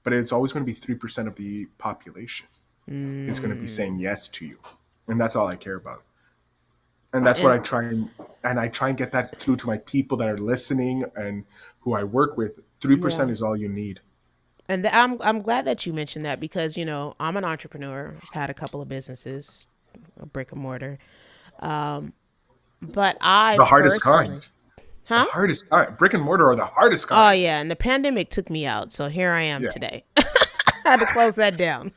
But it's always going to be 3% of the population. It's going to be saying yes to you. And that's all I care about. And that's what I try and get that through to my people that are listening and who I work with. 3% is all you need. And I'm glad that you mentioned that, because I'm an entrepreneur. I've had a couple of businesses, a brick and mortar, but the hardest kind. Huh? The hardest kind. Brick and mortar are the hardest kind. Oh yeah, and the pandemic took me out, so here I am today. I had to close that down.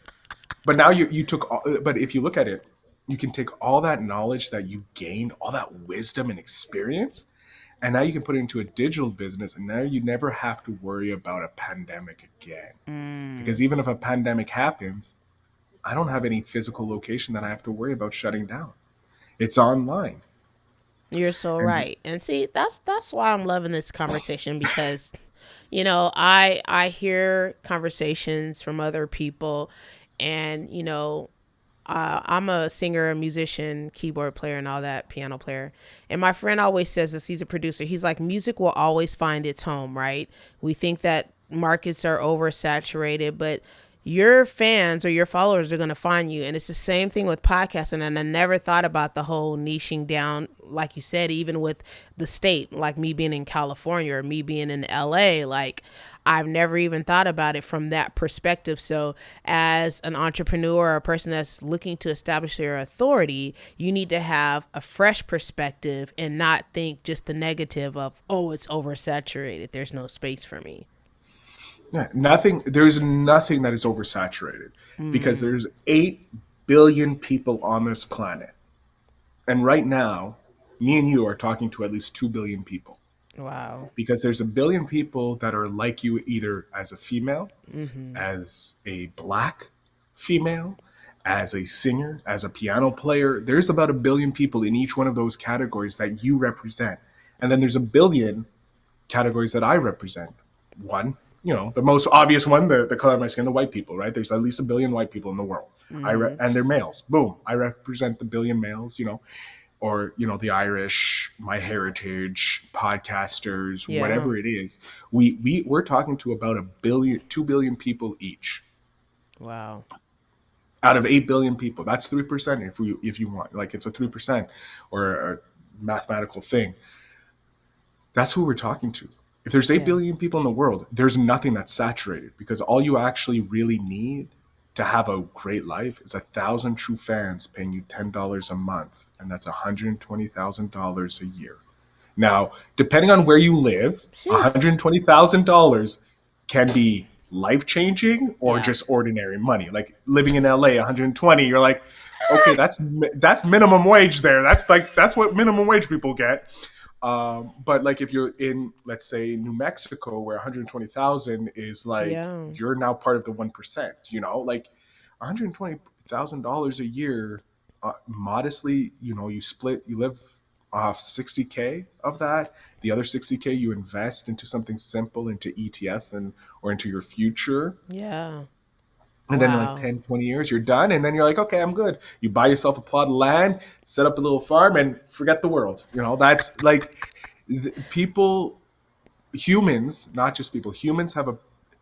But now you took. But if you look at it, you can take all that knowledge that you gained, all that wisdom and experience, and now you can put it into a digital business, and now you never have to worry about a pandemic again. Because even if a pandemic happens, I don't have any physical location that I have to worry about shutting down. It's online. You're so right. And see, that's why I'm loving this conversation, because I hear conversations from other people, and I'm a singer, a musician, keyboard player, and all that, piano player. And my friend always says this. He's a producer. He's like, music will always find its home, right? We think that markets are oversaturated, but your fans or your followers are going to find you. And it's the same thing with podcasting. And I never thought about the whole niching down, like you said, even with the state, like me being in California or me being in LA, like I've never even thought about it from that perspective. So as an entrepreneur or a person that's looking to establish their authority, you need to have a fresh perspective and not think just the negative of, oh, it's oversaturated, there's no space for me. Yeah, there's nothing that is oversaturated, because there's 8 billion people on this planet. And right now, me and you are talking to at least 2 billion people. Wow. Because there's a billion people that are like you, either as a female, Mm-hmm. as a black female, as a singer, as a piano player. There's about a billion people in each one of those categories that you represent. And then there's a billion categories that I represent. One, the most obvious one, the color of my skin, the white people, right? There's at least a billion white people in the world. Mm-hmm. And they're males. Boom. I represent the billion males, or the Irish, my heritage, podcasters, Yeah. whatever it is. We're talking to about 2 billion people each Wow. out of 8 billion people. That's 3%. If you want, like, it's a 3% or a mathematical thing. That's who we're talking to. If there's 8 Yeah. billion people in the world, there's nothing that's saturated, because all you actually really need to have a great life is 1,000 true fans paying you $10 a month, and that's $120,000 a year. Now, depending on where you live, Jeez. $120,000 can be life changing or Yeah. just ordinary money. Like living in LA, 120, you're like, okay, that's minimum wage there. That's what minimum wage people get. But like if you're in, let's say, New Mexico, where 120,000 is like, Yeah. you're now part of the 1%. Like $120,000 a year, modestly, you live off 60K of that. The other 60K you invest into something simple, into ETS or into your future. Yeah. And then in like Wow. 10, 20 years, you're done. And then you're like, okay, I'm good. You buy yourself a plot of land, set up a little farm, and forget the world. That's like people, humans, not just people, humans have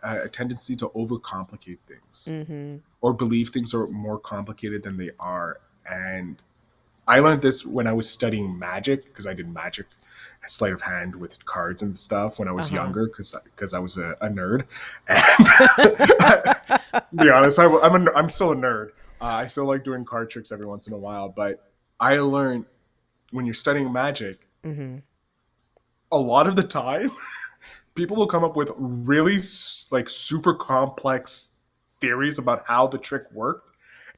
a tendency to overcomplicate things Mm-hmm. or believe things are more complicated than they are. And I learned this when I was studying magic, because I did magic, sleight of hand with cards and stuff when I was Uh-huh. younger, because I was a nerd. And to be honest, I'm still a nerd. I still like doing card tricks every once in a while. But I learned, when you're studying magic, Mm-hmm. a lot of the time, people will come up with really like super complex theories about how the trick worked.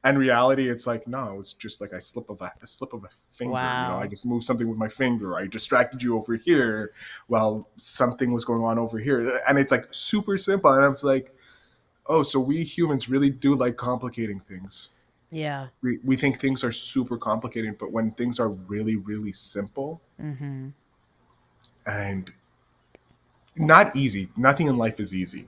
And reality, it's like, no, it's just like a slip of a finger. I Wow. just moved something with my finger. I distracted you over here while something was going on over here. And it's like super simple. And I was like, oh, so we humans really do like complicating things. Yeah. We think things are super complicated, but when things are really, really simple Mm-hmm. and not easy, nothing in life is easy.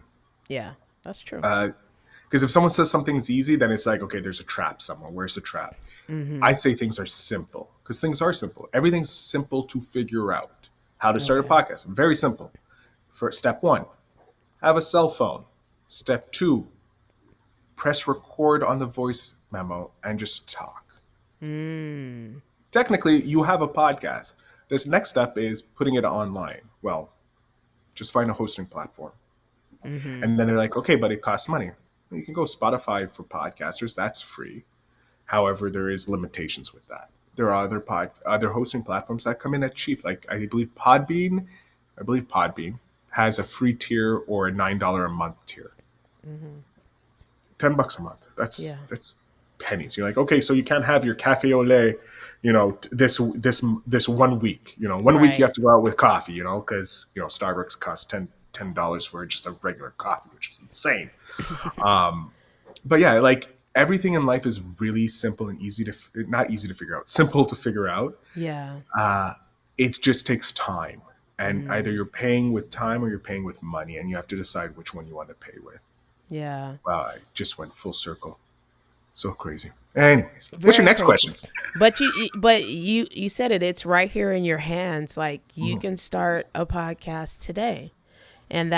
Yeah. That's true. Because if someone says something's easy, then it's like, okay, there's a trap somewhere. Where's the trap? Mm-hmm. I say things are simple, because things are simple. Everything's simple to figure out. How to start a Okay. podcast? Very simple. For step 1, have a cell phone. Step 2, press record on the voice memo and just talk. Mm. Technically, you have a podcast. This next step is putting it online. Well, just find a hosting platform. Mm-hmm. And then they're like, okay, but it costs money. You can go Spotify for podcasters. That's free. However, there is limitations with that. There are other hosting platforms that come in at cheap. Like I believe Podbean has a free tier or a $9 a month tier. Mm-hmm. $10 a month. Yeah. That's pennies. You're like, okay, so you can't have your cafe au lait, this 1 week. One week you Right. have to go out with coffee, because Starbucks costs $10 for just a regular coffee, which is insane. But yeah, like everything in life is really simple and not easy to figure out, simple to figure out. Yeah. It just takes time. And either Mm. you're paying with time or you're paying with money, and you have to decide which one you want to pay with. Yeah. Wow, I just went full circle. So crazy. Anyways, what's your Very next crazy. question? But you said it. It's right here in your hands. Like you Mhm. can start a podcast today, and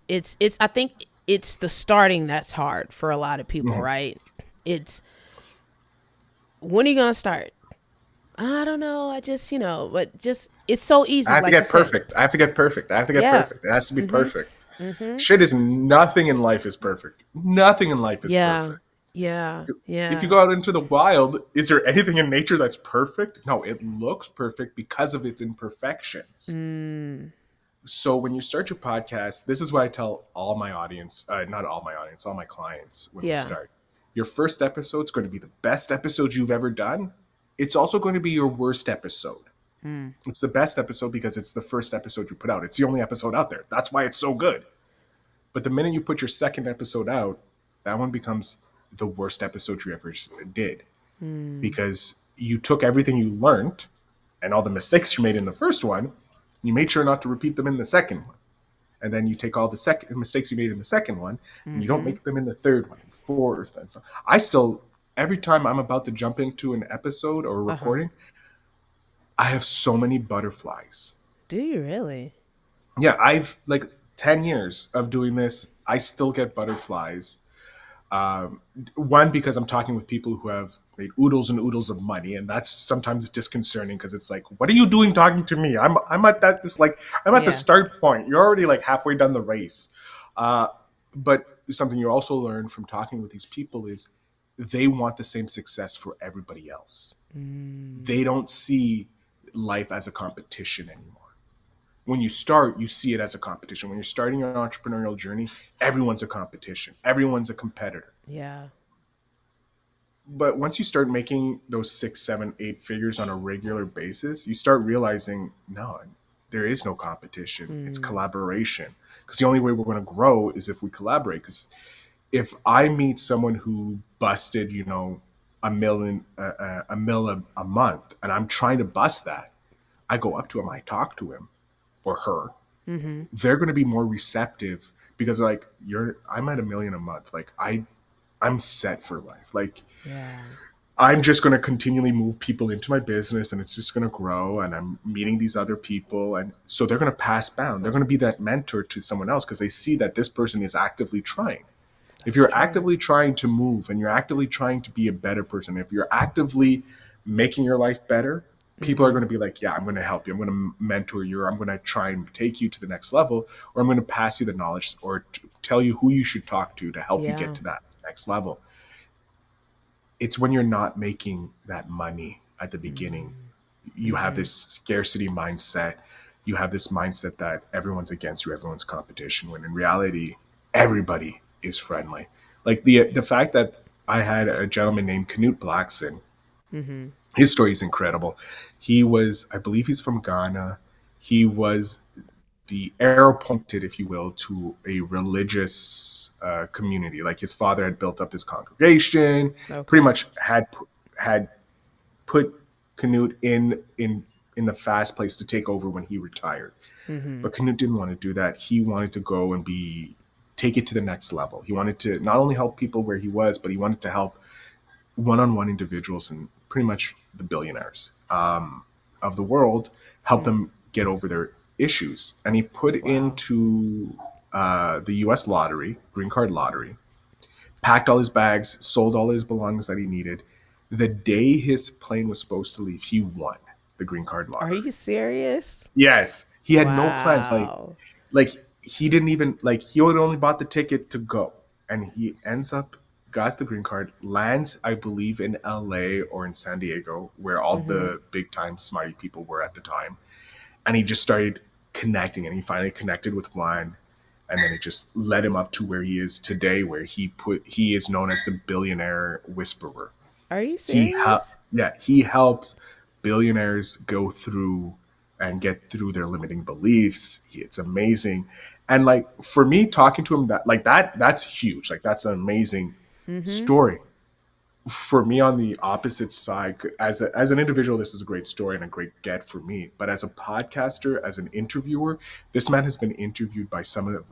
it's. I think it's the starting that's hard for a lot of people, Mhm. right? It's when are you gonna start? I don't know. I just but just it's so I easy, have to like you get said. perfect. I have to get perfect. I have to get Yeah. perfect. It has to be Mhm. perfect. Mhm. Shit is nothing in life is perfect. Nothing in life is Yeah. perfect. Yeah. If you Yeah. go out into the wild, is there anything in nature that's perfect? No, it looks perfect because of its imperfections. Mm. So when you start your podcast, this is what I tell all my audience, not all my audience, all my clients when we Yeah. start. Your first episode is going to be the best episode you've ever done. It's also going to be your worst episode. Mm. It's the best episode because it's the first episode you put out. It's the only episode out there. That's why it's so good. But the minute you put your second episode out, that one becomes the worst episode you ever did, Mm. because you took everything you learned and all the mistakes you made in the first one, you made sure not to repeat them in the second one. And then you take all the second mistakes you made in the second one and you don't Mm-hmm. make them in the third one, fourth. And so I still, every time I'm about to jump into an episode or a Uh-huh. recording, I have so many butterflies. Do you really? Yeah, I've like 10 years of doing this. I still get butterflies. Um, One, because I'm talking with people who have made oodles and oodles of money, and that's sometimes disconcerting because it's like, what are you doing talking to me? I'm at that this like I'm at the Yeah. start point. You're already like halfway done the race. Uh, but something you also learn from talking with these people is they want the same success for everybody else. Mm. They don't see life as a competition anymore. When you start, you see it as a competition. When you're starting your entrepreneurial journey, everyone's a competition. Everyone's a competitor. Yeah. But once you start making those 6, 7, 8 figures on a regular basis, you start realizing, no, there is no competition. It's Mm. collaboration. Because the only way we're going to grow is if we collaborate. Because if I meet someone who busted, a mil a month, and I'm trying to bust that, I go up to him, I talk to him or her. Mm-hmm. They're going to be more receptive because like I'm at 1 million a month. Like I'm set for life. Like Yeah. I'm just going to continually move people into my business and it's just going to grow, and I'm meeting these other people, and so they're going to pass bound. They're going to be that mentor to someone else because they see that this person is actively trying. If That's you're true. actively trying to move and you're actively trying to be a better person, if you're actively making your life better, people are Mm-hmm. going to be like, yeah, I'm going to help you. I'm going to mentor you. Or I'm going to try and take you to the next level, or I'm going to pass you the knowledge or tell you who you should talk to help you get Yeah. to that next level. It's when you're not making that money at the beginning, you have Mm-hmm. this scarcity mindset. You have this mindset that everyone's against you, everyone's competition, when in reality, everybody is friendly. Like the fact that I had a gentleman named Knut Blackson. Mm-hmm. His story is incredible. He was, I believe he's from Ghana. He was the arrow pointed, if you will, to a religious community. Like his father had built up this congregation, pretty Okay. much had put Canute in the fast place to take over when he retired. Mm-hmm. But Canute didn't want to do that. He wanted to go and take it to the next level. He wanted to not only help people where he was, but he wanted to help one-on-one individuals and pretty much the billionaires of the world, help Mm. them get over their issues. And he put Wow. into the U.S. lottery, green card lottery, packed all his bags, sold all his belongings that he needed. The day his plane was supposed to leave, he won the green card Are lottery. you serious? Yes, he had no plans. Wow. Like he didn't even like he had only bought the ticket to go, and he ends up got the green card, lands I believe in LA or in San Diego, where all Mm-hmm. the big time smarty people were at the time, and he just started connecting, and he finally connected with one, and then it just led him up to where he is today, where he is known as the billionaire whisperer. Are you he ha- serious? yeah, he helps billionaires go through and get through their limiting beliefs. It's amazing. And like for me talking to him, that's huge. Like that's an amazing Mm-hmm. story. For me on the opposite side, as an individual, this is a great story and a great get for me. But as a podcaster, as an interviewer, this man has been interviewed by some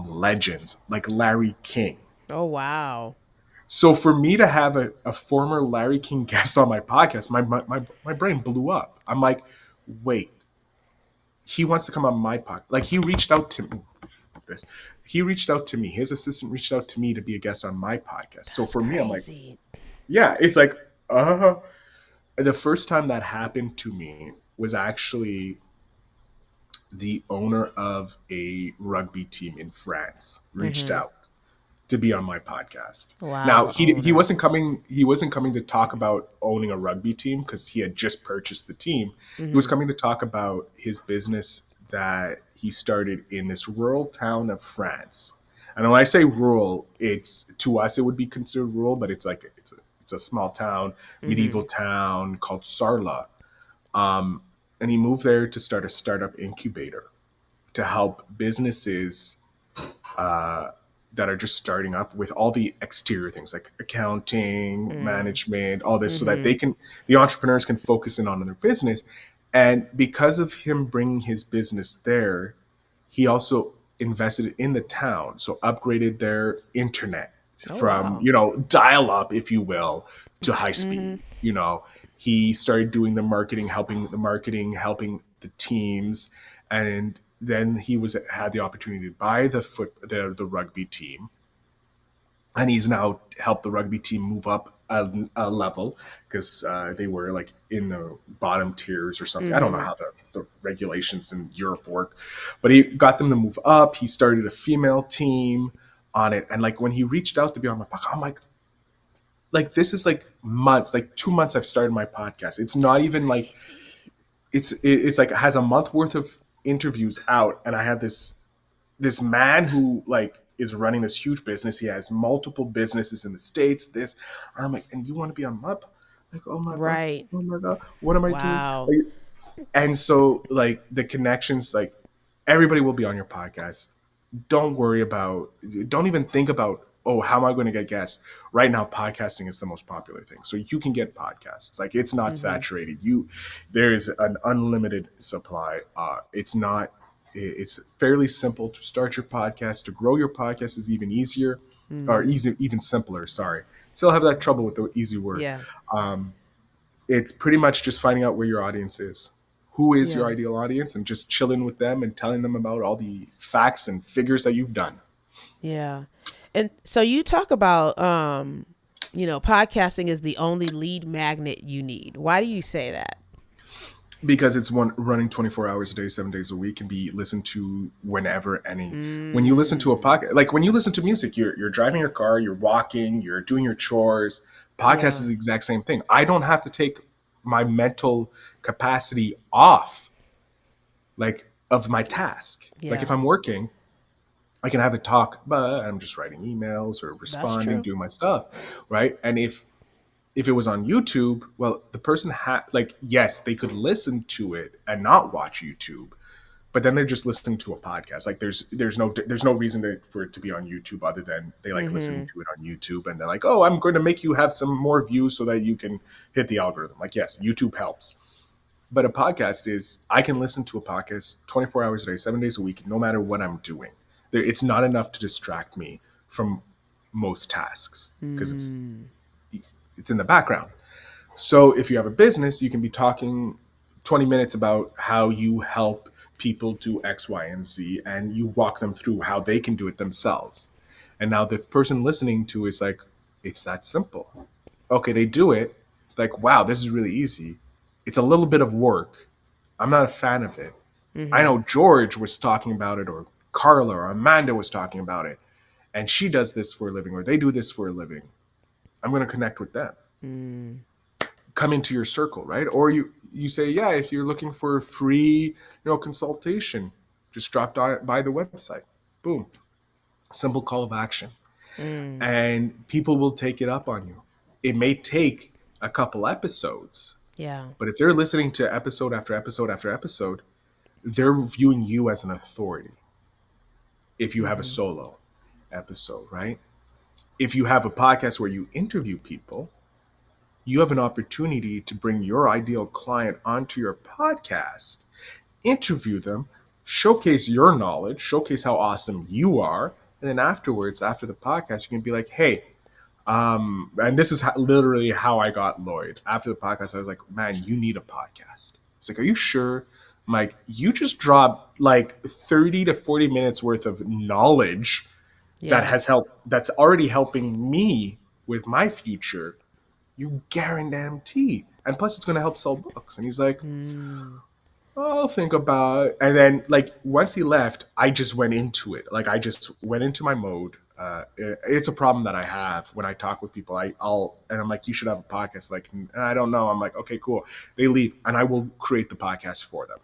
legends like Larry King. Oh wow. So for me to have a former Larry King guest on my podcast, my brain blew up. I'm like, wait, he wants to come on my podcast. Like he reached out to me. This, he reached out to me. His assistant reached out to me to be a guest on my podcast. So That's for me, I'm like, crazy. yeah, it's like, the first time that happened to me was actually the owner of a rugby team in France reached Mm-hmm. out to be on my podcast. Wow, Now the he owner. wasn't coming to talk about owning a rugby team because he had just purchased the team. He was Mm-hmm. coming to talk about his business that he started in this rural town of France. And when I say rural, it's to us it would be considered rural, but it's a small town, Mm-hmm. medieval town called Sarlat. Um, and he moved there to start a startup incubator to help businesses that are just starting up with all the exterior things like accounting, management, all this, so that the entrepreneurs can focus in on their business. And because of him bringing his business there, he also invested in the town, so upgraded their internet Oh, from, wow. dial up, if you will, to high speed. He started doing helping the teams, and then he had the opportunity to buy the rugby team, and he's now helped the rugby team move up a level because they were like in the bottom tiers or something. I don't know how the regulations in Europe work, but he got them to move up. He started a female team on it, and like when he reached out to be on my podcast, I'm like this is like months, like 2 months I've started my podcast. It's not That's even like crazy. it's like it has a month worth of interviews out, and I have this man who like is running this huge business. He has multiple businesses in the States. I'm like, and you want to be on my like, Right. oh my god, what am I doing? Wow. Like, and so like the connections, like everybody will be on your podcast. Don't even think about, oh, how am I going to get guests? Right now, podcasting is the most popular thing. So you can get podcasts. Like it's not saturated. There is an unlimited supply. It's fairly simple to start your podcast. To grow your podcast is even easier, or even simpler. Sorry. Still have that trouble with the easy word. Yeah. It's pretty much just finding out where your audience is. Who is your Yeah. ideal audience, and just chilling with them and telling them about all the facts and figures that you've done. Yeah. And so you talk about podcasting is the only lead magnet you need. Why do you say that? Because it's running 24 hours a day, 7 days a week, can be listened to whenever. When you listen to a Mm. podcast, like when you listen to music, you're driving your car, you're walking, you're doing your chores. Podcast Yeah. is the exact same thing. I don't have to take my mental capacity off, like, of my task. Like Yeah. if I'm working, I can have a talk, but I'm just writing emails or That's responding, true. doing my stuff, right? And if it was on YouTube, well, the person like, yes, they could listen to it and not watch YouTube, but then they're just listening to a podcast. Like there's no reason for it to be on YouTube other than they like listening Mm-hmm. to it on YouTube, and they're like, oh, I'm going to make you have some more views so that you can hit the algorithm. Like, yes, YouTube helps. But a podcast is, I can listen to a podcast 24 hours a day, 7 days a week, no matter what I'm doing. It's not enough to distract me from most tasks because Mm. it's in the background. So if you have a business, you can be talking 20 minutes about how you help people do X, Y, and Z, and you walk them through how they can do it themselves. And now the person listening to is like, it's that simple. Okay, they do it. It's like, wow, this is really easy. It's a little bit of work. I'm not a fan of it. I Mm-hmm. know George was talking about it, or Carla or Amanda was talking about it, and she does this for a living, or they do this for a living. I'm going to connect with them. Mm. Come into your circle, right? Or you say, yeah, if you're looking for a free, consultation, just drop by the website. Boom. Simple call of action. Mm. And people will take it up on you. It may take a couple episodes, Yeah. but if they're listening to episode after episode after episode, they're viewing you as an authority. If you have a Mm-hmm. solo episode, right? If you have a podcast where you interview people, you have an opportunity to bring your ideal client onto your podcast, interview them, showcase your knowledge, showcase how awesome you are, and then afterwards, after the podcast, you can be like, hey, and this is literally how I got Lloyd. After the podcast, I was like, man, you need a podcast. It's like, are you sure? I'm like, you just dropped like 30 to 40 minutes worth of knowledge Yeah. that's already helping me with my future. You guarantee. And plus, it's going to help sell books. And he's like, Mm. I'll think about it. And then, like, once he left, I just went into it. Like, I just went into my mode. It's a problem that I have when I talk with people. And I'm like, you should have a podcast. Like, I don't know. I'm like, okay, cool. They leave, and I will create the podcast for them.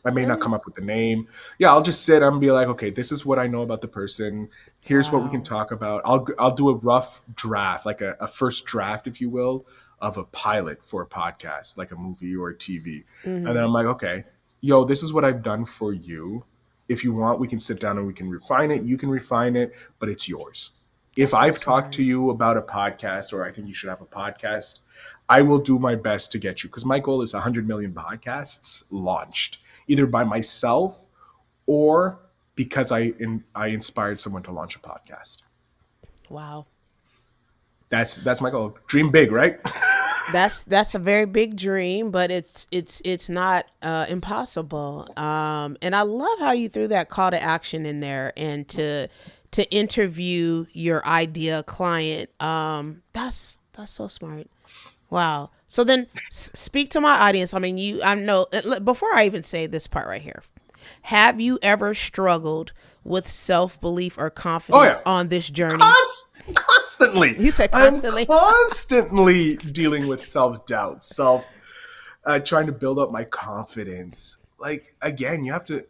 I may not Really? come up with the name. Yeah, I'll just sit and be like, okay, this is what I know about the person. Here's what we can Wow. talk about. I'll do a rough draft, like a first draft, if you will, of a pilot for a podcast, like a movie or a TV. And then Mm-hmm. I'm like, okay, yo, this is what I've done for you. If you want, we can sit down and we can refine it. You can refine it, but it's yours. If That's so I've talked to smart. you about a podcast or I think you should have a podcast, I will do my best to get you because my goal is 100 million podcasts launched either by myself or because I inspired someone to launch a podcast. Wow. That's my goal. Dream big, right? That's a very big dream, but it's not impossible. And I love how you threw that call to action in there and to interview your idea client. That's so smart. Wow. So then speak to my audience. I mean, I know before I even say this part right here. Have you ever struggled with self-belief or Oh confidence yeah, on this journey? constantly. You said I'm constantly. constantly dealing with self doubt, trying to build up my confidence. Like again, you have to.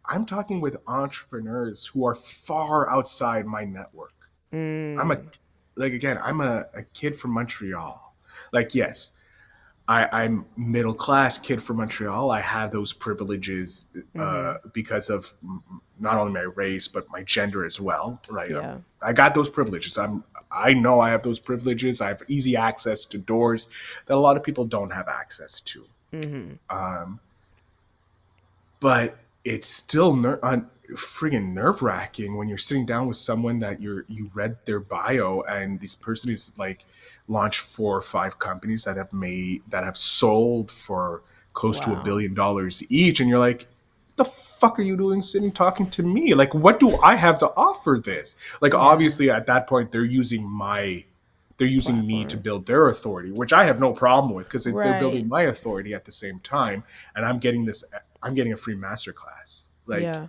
I'm talking with entrepreneurs who are far outside my network. I'm a Mm, like again, I'm a kid from Montreal. Like yes, I'm middle class kid from Montreal. I have those privileges mm-hmm. because of not only my race but my gender as well. Right? Yeah. I got those privileges. I know I have those privileges. I have easy access to doors that a lot of people don't have access to. Mm-hmm. Um, but it's still friggin' nerve wracking when you're sitting down with someone that you read their bio and this person is like launched 4 or 5 companies that have sold for close to a Wow. billion dollars each, and you're like, the fuck are you doing sitting talking to me? Like, what do I have to offer this? Like, Yeah. obviously at that point they're using me to Platform. build their authority, which I have no problem with because they're Right. building my authority at the same time, and I'm getting a free masterclass. Like Yeah. I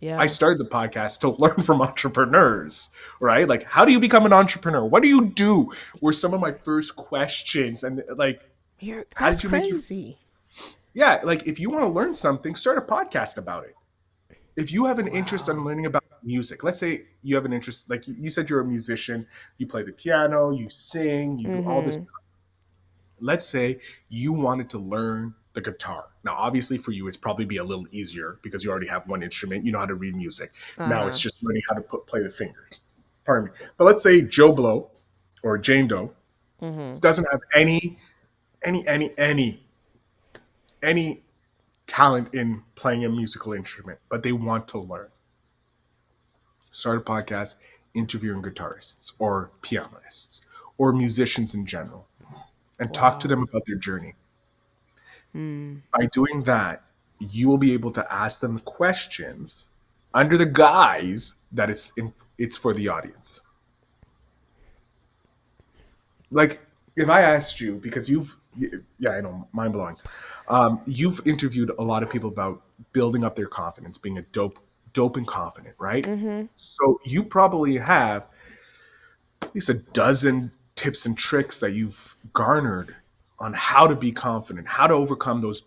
Yeah. started the podcast to learn from entrepreneurs, right? Like how do you become an entrepreneur? What do you do? Were some of my first questions, and like how That's did you make your crazy. yeah, like if you want to learn something, start a podcast about it. If you have an interest in Wow. learning about music, let's say you have an interest, like you said, you're a musician, you play the piano, you sing, you do all this. Mm-hmm. Let's say you wanted to learn the guitar. Now, obviously, for you, it's probably be a little easier because you already have one instrument. You know how to read music. Now it's Uh-huh. just learning how to play the fingers. Pardon me. But let's say Joe Blow or Jane Doe Mm-hmm. doesn't have any, any, any, any talent in playing a musical instrument, but they want to learn. Start a podcast interviewing guitarists or pianists or musicians in general and talk to Wow. them about their journey. Mm. By doing that, you will be able to ask them questions under the guise that it's for the audience. Like if I asked you, because yeah, I know, mind blowing. You've interviewed a lot of people about building up their confidence, being a dope and confident, right? Mm-hmm. So you probably have at least a dozen tips and tricks that you've garnered on how to be confident, how to overcome those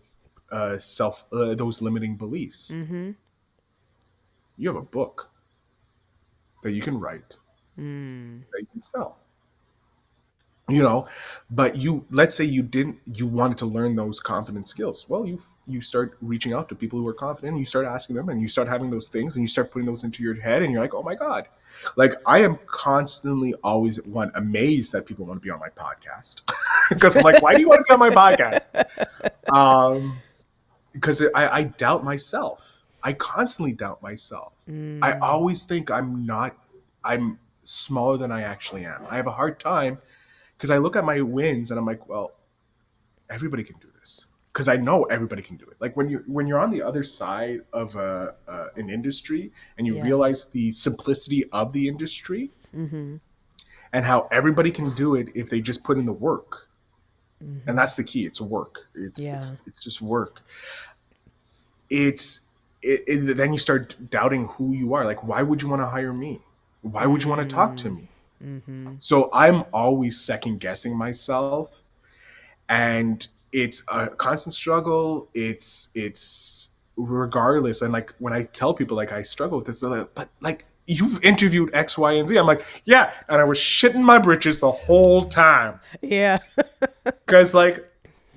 limiting beliefs. Mm-hmm. You have a book that you can write, Mm. that you can sell, you know. But let's say you wanted to learn those confidence skills. Well, you start reaching out to people who are confident, and you start asking them, and you start having those things, and you start putting those into your head, and you're like, oh my god. Like I am constantly always one amazed that people want to be on my podcast because I'm like, why do you want to be on my podcast? um because I doubt myself. I constantly doubt myself. I Mm. always think I'm smaller than I actually am. I have a hard time because I look at my wins and I'm like, well, everybody can do this because I know everybody can do it. Like when you're on the other side of an industry and you Yeah. realize the simplicity of the industry Mm-hmm. and how everybody can do it if they just put in the work. And Mm-hmm. that's the key. It's work. Yeah. It's just work. it's then you start doubting who you are. Like, why would you want to hire me? Why would you want to talk to Mm. me? Mm-hmm. So I'm always second guessing myself, and it's a constant struggle. It's regardless. And like when I tell people like I struggle with this, they're like, but like you've interviewed X, Y, and Z. I'm like, yeah. And I was shitting my britches the whole time. Yeah. Because, like,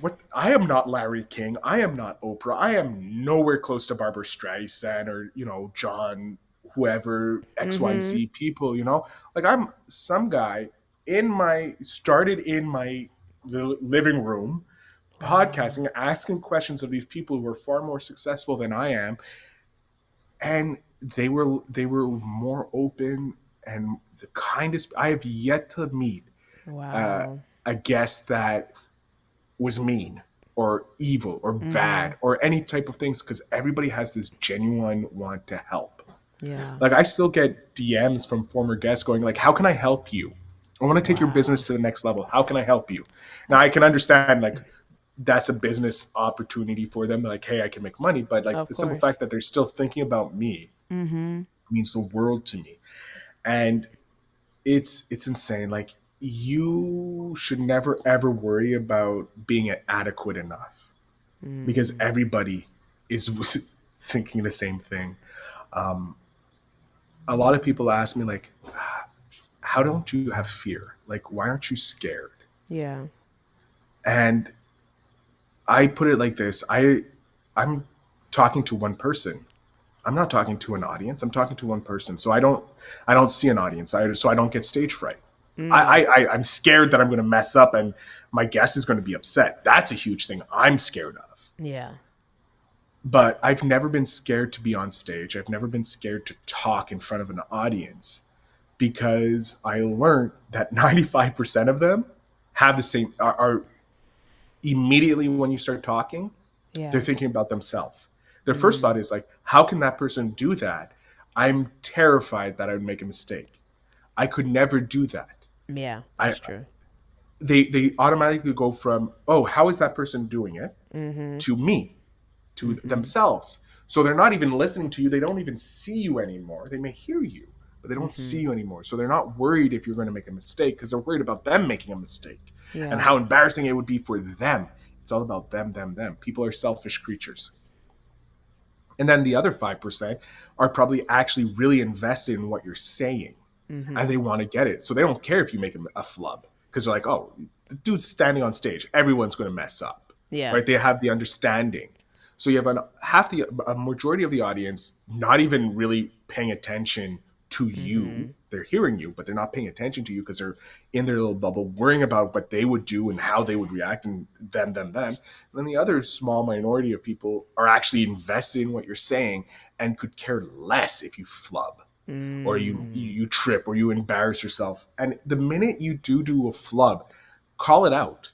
what? I am not Larry King. I am not Oprah. I am nowhere close to Barbara Streisand or, John, whoever, XYZ people, Like, I'm some guy started in my living room, Wow. podcasting, asking questions of these people who are far more successful than I am. And they were more open and the kindest. I have yet to meet uh, Wow. a guest that was mean or evil or bad or any type of things, because everybody has this genuine want to help. Yeah. Like, I still get DMs from former guests going like, how can I help you? I want to take your Wow. business to the next level. How can I help you? Now, That's I can understand, like, that's a business opportunity for them. Like, hey, I can make money. But, like, of the simple course. fact that they're still thinking about me Mm-hmm. means the world to me. And it's insane. Like, you should never ever worry about being adequate enough, because Mm. everybody is thinking the same thing. Um, a lot of people ask me, like, how don't you have fear? Like, why aren't you scared? Yeah. And I put it like this: I'm talking to one person. I'm not talking to an audience. I'm talking to one person. So I don't see an audience. So I don't get stage fright. Mm. I'm scared that I'm going to mess up and my guest is going to be upset. That's a huge thing I'm scared of. Yeah. But I've never been scared to be on stage. I've never been scared to talk in front of an audience, because I learned that 95% of them have the same, are immediately when you start talking, they're Yeah. thinking about themselves. Their first thought Mm. is like, how can that person do that? I'm terrified that I would make a mistake. I could never do that. Yeah. I That's true. they automatically go from, oh, how is that person doing it, Mm-hmm. to me, to Mm-hmm. themselves. So they're not even listening to you. They don't even see you anymore. They may hear you, but they don't Mm-hmm. see you anymore. So they're not worried if you're going to make a mistake, because they're worried about them making a mistake and Yeah. how embarrassing it would be for them. It's all about them, them, them. People are selfish creatures. And then the other 5% are probably actually really invested in what you're saying, and Mm-hmm. they want to get it. So they don't care if you make a flub, because they're like, oh, the dude's standing on stage. Everyone's going to mess up, Yeah. right? They have the understanding. So you have a majority of the audience not even really paying attention to you. Mm-hmm. They're hearing you, but they're not paying attention to you, because they're in their little bubble, worrying about what they would do and how they would react, and them. And then the other small minority of people are actually invested in what you're saying and could care less if you flub, or Mm. you trip, or you embarrass yourself. And the minute you do a flub, call it out.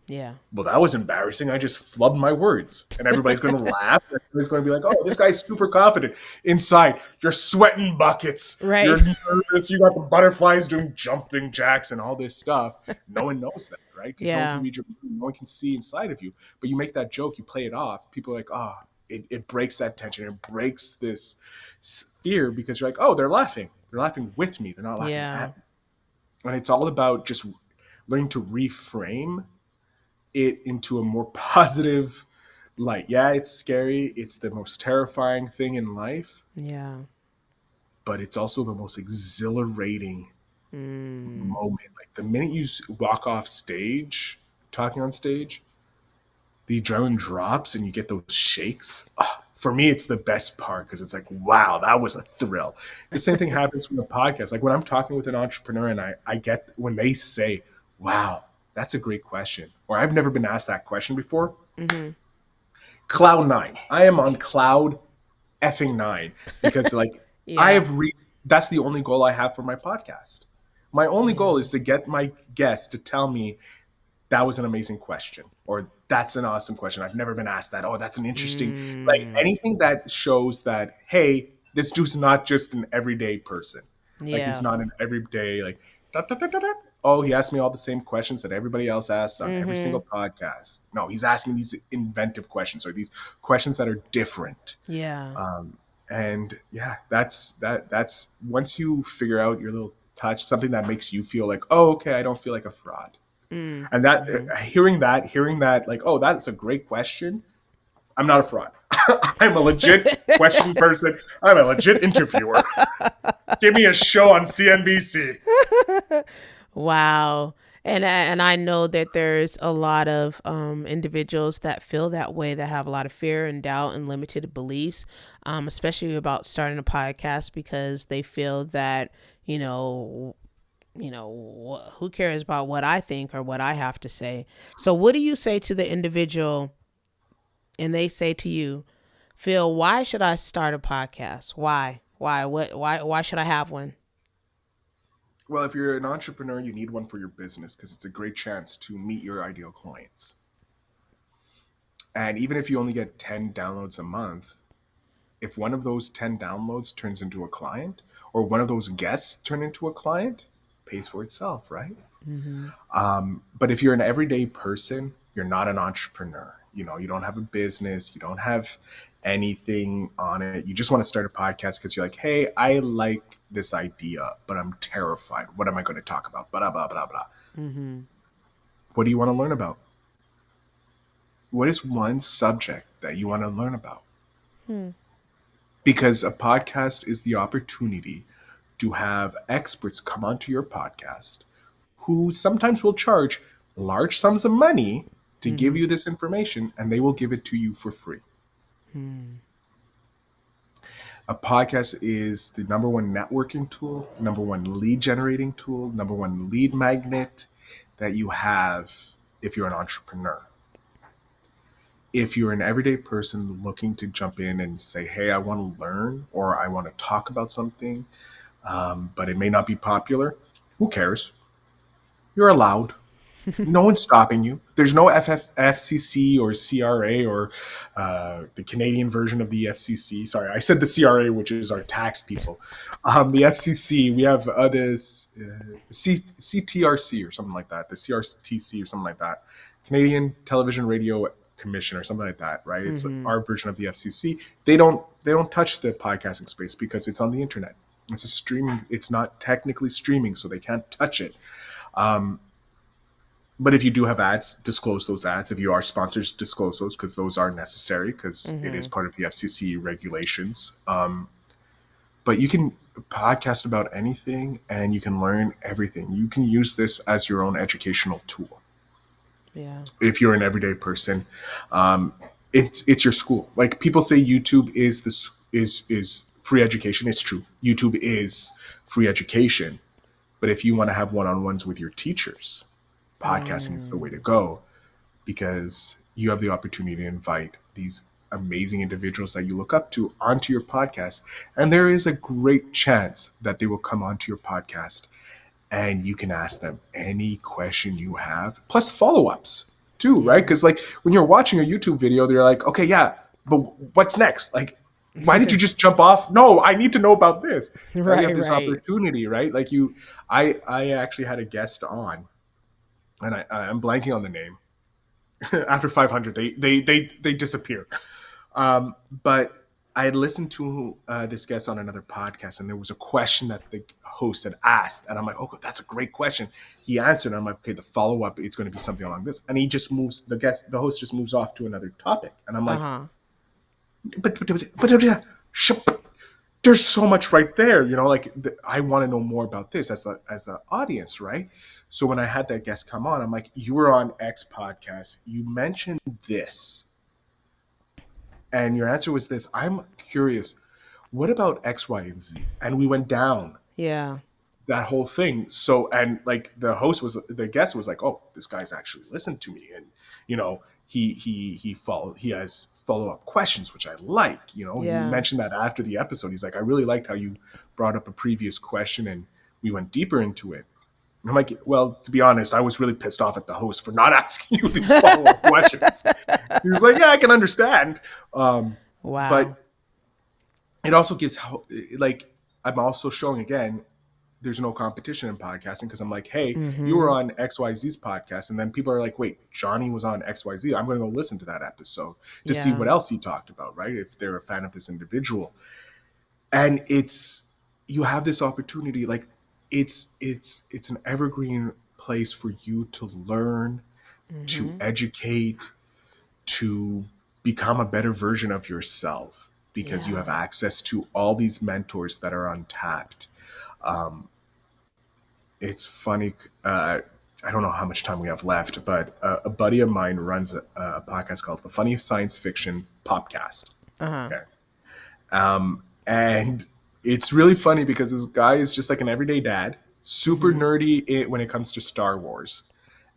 Yeah. Well, that was embarrassing. I just flubbed my words. And everybody's going to laugh. Everybody's going to be like, oh, this guy's super confident. Inside, you're sweating buckets. You're Right. nervous. You got the butterflies doing jumping jacks and all this stuff. No one knows that, right? Because no one can Yeah. read no one can see inside of you. But you make that joke, you play it off. People are like, oh, it breaks that tension. It breaks this fear, because you're like, oh, they're laughing. They're laughing with me. They're not laughing Yeah. at me. And it's all about just learning to reframe it into a more positive light. Yeah, it's scary. It's the most terrifying thing in life, Yeah. but it's also the most exhilarating Mm. moment. Like, the minute you walk off stage, talking on stage, the adrenaline drops and you get those shakes. Ah, for me, it's the best part, because it's like, wow, that was a thrill. The same thing happens with the podcast. Like, when I'm talking with an entrepreneur and I get when they say, wow, that's a great question, or I've never been asked that question before. Mm-hmm. Cloud nine. I am on cloud effing nine, because, like, I Yeah. have that's the only goal I have for my podcast. My only goal Yeah. is to get my guests to tell me that was an amazing question, or that's an awesome question. I've never been asked that. Oh, that's an interesting, like, Mm. anything that shows that, hey, this dude's not just an everyday person. Like, he's Yeah. not an everyday, like, da, da, da, da, da. Oh, he asked me all the same questions that everybody else asks on every Mm-hmm. single podcast. No, he's asking these inventive questions, or these questions that are different. Yeah. Um, and yeah, that's once you figure out your little touch, something that makes you feel like, oh, okay, I don't feel like a fraud. Mm. And that, Mm-hmm. hearing that, like, oh, that's a great question. I'm not a fraud. I'm a legit question person. I'm a legit interviewer. Give me a show on CNBC. Wow. And I know that there's a lot of individuals that feel that way, that have a lot of fear and doubt and limited beliefs, especially about starting a podcast, because they feel that, you know, who cares about what I think or what I have to say. So what do you say to the individual and they say to you, Phil, why should I start a podcast? Why should I have one? Well, if you're an entrepreneur, you need one for your business because it's a great chance to meet your ideal clients. And even if you only get 10 downloads a month, if one of those 10 downloads turns into a client, or one of those guests turn into a client, pays for itself, right? Mm-hmm. But if you're an everyday person, you're not an entrepreneur. You know, you don't have a business, you don't have anything on it. You just want to start a podcast because you're like, hey, I like this idea, but I'm terrified. What am I going to talk about? Blah, blah, blah, blah. Mm-hmm. What do you want to learn about? What is one subject that you want to learn about? Hmm. Because a podcast is the opportunity to have experts come onto your podcast who sometimes will charge large sums of money to give Mm-hmm. you this information, and they will give it to you for free. Hmm. A podcast is the number one networking tool, number one lead generating tool, number one lead magnet that you have if you're an entrepreneur. If you're an everyday person looking to jump in and say, hey, I want to learn or I want to talk about something, but it may not be popular, who cares? You're allowed. No one's stopping you. There's no FCC or CRA or the Canadian version of the FCC. Sorry, I said the CRA, which is our tax people. The FCC, we have this CTRC or something like that, the CRTC or something like that, Canadian Television Radio Commission or something like that, right? It's Mm-hmm. our version of the FCC. They don't touch the podcasting space because it's on the internet. It's a streaming. It's not technically streaming, so they can't touch it. Um, but if you do have ads, disclose those ads. If you are sponsors, disclose those because those are necessary because it is Mm-hmm. part of the FCC regulations. But you can podcast about anything and you can learn everything. You can use this as your own educational tool. Yeah. If you're an everyday person, um, it's your school. Like people say, YouTube is free education. It's true. YouTube is free education. But if you want to have one-on-ones with your teachers, podcasting is the way to Mm. go because you have the opportunity to invite these amazing individuals that you look up to onto your podcast. And there is a great chance that they will come onto your podcast and you can ask them any question you have, plus follow-ups too, right? Yeah. Because like when you're watching a YouTube video, they're like, okay, yeah, but what's next? Like, why did you just jump off? No, I need to know about this. Now you have Right, this right. opportunity, right? Like I actually had a guest on, and I'm blanking on the name. After 500, they disappear. But I had listened to this guest on another podcast, and there was a question that the host had asked, and I'm like, "Oh, that's a great question." He answered, and I'm like, "Okay, the follow up is going to be something along this," and he just moves the host just moves off to another topic, and I'm like, Uh-huh. but there's so much right there, like I want to know more about this as the audience, right? So when I had that guest come on, I'm like, you were on X podcast, you mentioned this, and your answer was this. I'm curious, what about X, Y, and Z? And we went down Yeah. that whole thing. So, and like the guest was like, oh, this guy's actually listened to me, and he has follow-up questions, which I like. He Yeah. mentioned that after the episode. He's like, I really liked how you brought up a previous question and we went deeper into it. I'm like, well, to be honest, I was really pissed off at the host for not asking you these follow-up questions. He was like, yeah, I can understand. Wow. But it also gives, like, I'm also showing again, there's no competition in podcasting because I'm like, hey, you were Mm-hmm. on XYZ's podcast. And then people are like, wait, Johnny was on XYZ. I'm going to go listen to that episode to see Yeah. what else he talked about, right? If they're a fan of this individual. And you have this opportunity, like it's an evergreen place for you to learn, to Mm-hmm. educate, to become a better version of yourself. because you Yeah. have access to all these mentors that are untapped. Um, it's funny. I don't know how much time we have left, but a buddy of mine runs a podcast called the Funny Science Fiction Podcast. Uh-huh. Okay. And it's really funny because this guy is just like an everyday dad, super Mm-hmm. nerdy when it comes to Star Wars,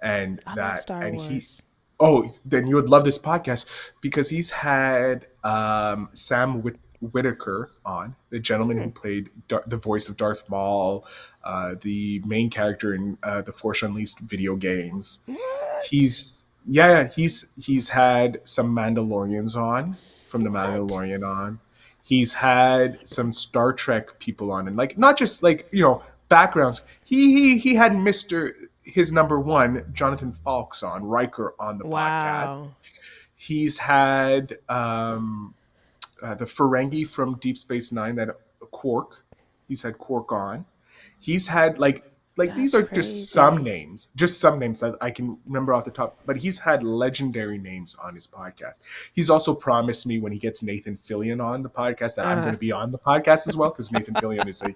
I love Star and he. Wars. Oh, then you would love this podcast because he's had Sam Whitaker on, the gentleman Hmm. who played the voice of Darth Maul, the main character in the Force Unleashed video games. What? He's had some Mandalorians on, from the What? Mandalorian on. He's had some Star Trek people on, and like not just like backgrounds. He had his number one, Jonathan Fawkes, on Riker on the podcast. Wow. He's had the Ferengi from Deep Space Nine, that Quark. He's had Quark on. He's had like these That's are crazy. just some names that I can remember off the top. But he's had legendary names on his podcast. He's also promised me when he gets Nathan Fillion on the podcast that I'm going Uh, to be on the podcast as well, because Nathan Fillion is a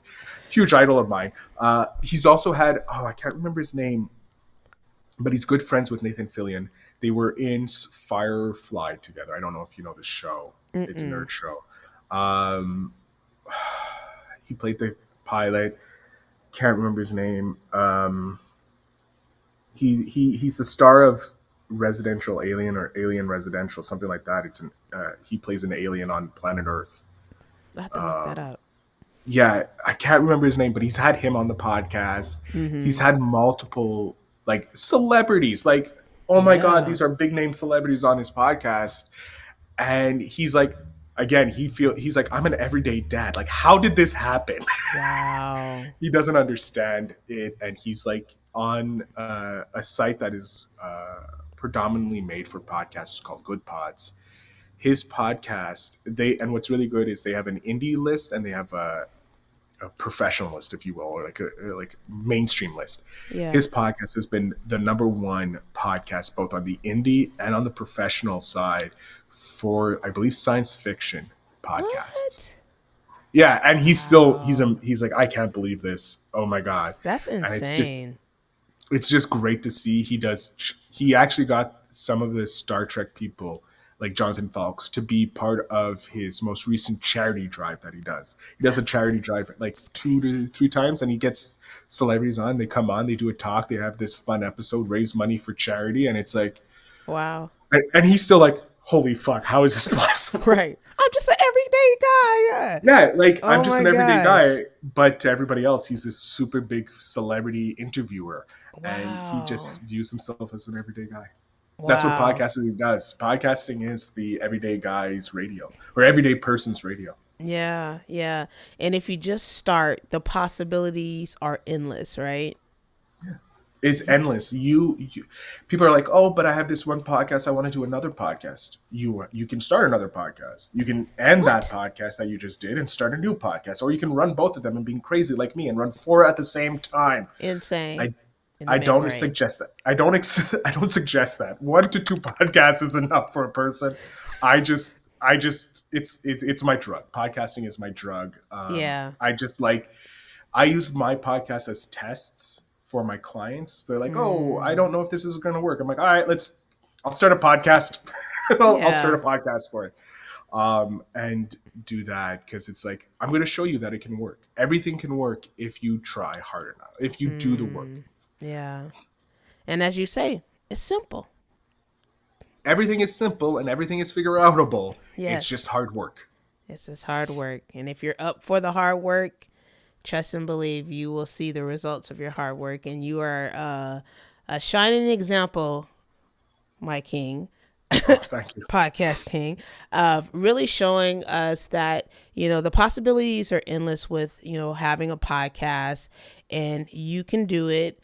huge idol of mine. He's also had, I can't remember his name, but he's good friends with Nathan Fillion. They were in Firefly together. I don't know if you know the show. It's a mm-mm. nerd show. Um, he played the pilot. Can't remember his name. He's the star of Residential Alien, or Alien Residential, something like that. He plays an alien on planet Earth. I have to look that up. Yeah, I can't remember his name, but he's had him on the podcast. He's Mm-hmm. had multiple like celebrities, like, oh my god, Yeah. these are big name celebrities on his podcast. And he's like, again, he's like, I'm an everyday dad. Like, how did this happen? Wow. He doesn't understand it, and he's like on a site that is predominantly made for podcasters called Good Pods. His podcast, and what's really good is they have an indie list and they have a professional list, if you will, or like a like mainstream list. Yeah. His podcast has been the number one podcast both on the indie and on the professional side for, I believe, science fiction podcasts. What? Yeah, and Wow. he's like, I can't believe this. Oh my god. That's And insane. it's just great to see. He actually got some of the Star Trek people, like Jonathan Fawkes, to be part of his most recent charity drive that he does. He does a charity drive like That's two crazy. to three times, and he gets celebrities on. They come on, they do a talk, they have this fun episode, raise money for charity, and it's like, Wow. and he's still like, holy fuck, how is this possible? Right. I'm just an everyday guy. Yeah. Yeah, like I'm Oh just my an everyday gosh. guy, but to everybody else, he's this super big celebrity interviewer, and he Wow. just views himself as an everyday guy. That's what Wow. podcasting does. Podcasting is the everyday guy's radio, or everyday person's radio. Yeah. Yeah. And if you just start, the possibilities are endless, right? It's endless. People are like, oh, but I have this one podcast. I want to do another podcast. You can start another podcast. You can end that What? podcast that you just did and start a new podcast, or you can run both of them and being crazy like me and run four at the same time. Insane I in the I big don't brain. suggest that. I don't suggest that. One to two podcasts is enough for a person. It's my drug. Podcasting is my drug. Yeah. I use my podcast as tests for my clients. They're like, oh, I Mm. don't know if this is going to work. I'm like, all right, I'll start a podcast. I'll start a Yeah. podcast for it. And do that, because it's like, I'm going to show you that it can work. Everything can work if you try hard enough, if you do the work. Mm. Yeah. And as you say, it's simple. Everything is simple and everything is figure outable. It's Yes. just hard work. It's just hard work. And if you're up for the hard work, trust and believe you will see the results of your hard work. And you are a shining example, my king, Oh, thank you. podcast king, of really showing us that, the possibilities are endless with, having a podcast, and you can do it.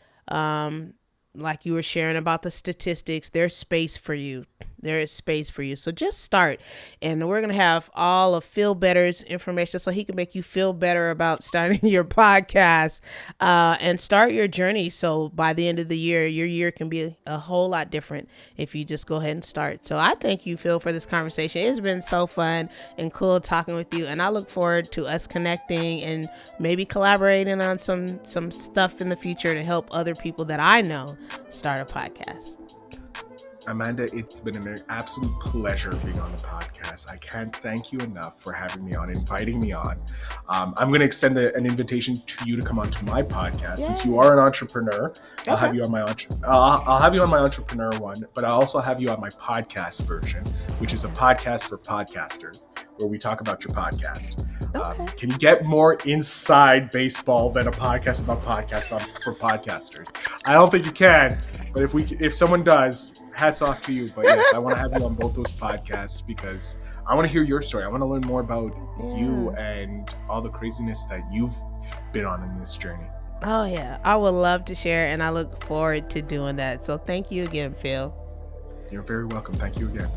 Like you were sharing about the statistics, there's space for you. there is space for you. So just start. And we're going to have all of Feel Better's information so he can make you feel better about starting your podcast and start your journey. So by the end of the year, your year can be a whole lot different if you just go ahead and start. So I thank you, Phil, for this conversation. It's been so fun and cool talking with you. And I look forward to us connecting and maybe collaborating on some stuff in the future to help other people that I know start a podcast. Amanda, it's been an absolute pleasure being on the podcast. I can't thank you enough for having me on, inviting me on. I'm going to extend an invitation to you to come onto my podcast. Yay. Since you are an entrepreneur. Okay. I'll have you on my I'll have you on my entrepreneur one, but I'll also have you on my podcast version, which is a podcast for podcasters, where we talk about your podcast. Okay. Can you get more inside baseball than a podcast about podcasts for podcasters? I don't think you can, but if someone does, hats off to you. But yes, I want to have you on both those podcasts because I want to hear your story. I want to learn more about you and all the craziness that you've been on in this journey. Oh yeah, I would love to share, and I look forward to doing that. So thank you again, Phil. You're very welcome. Thank you again.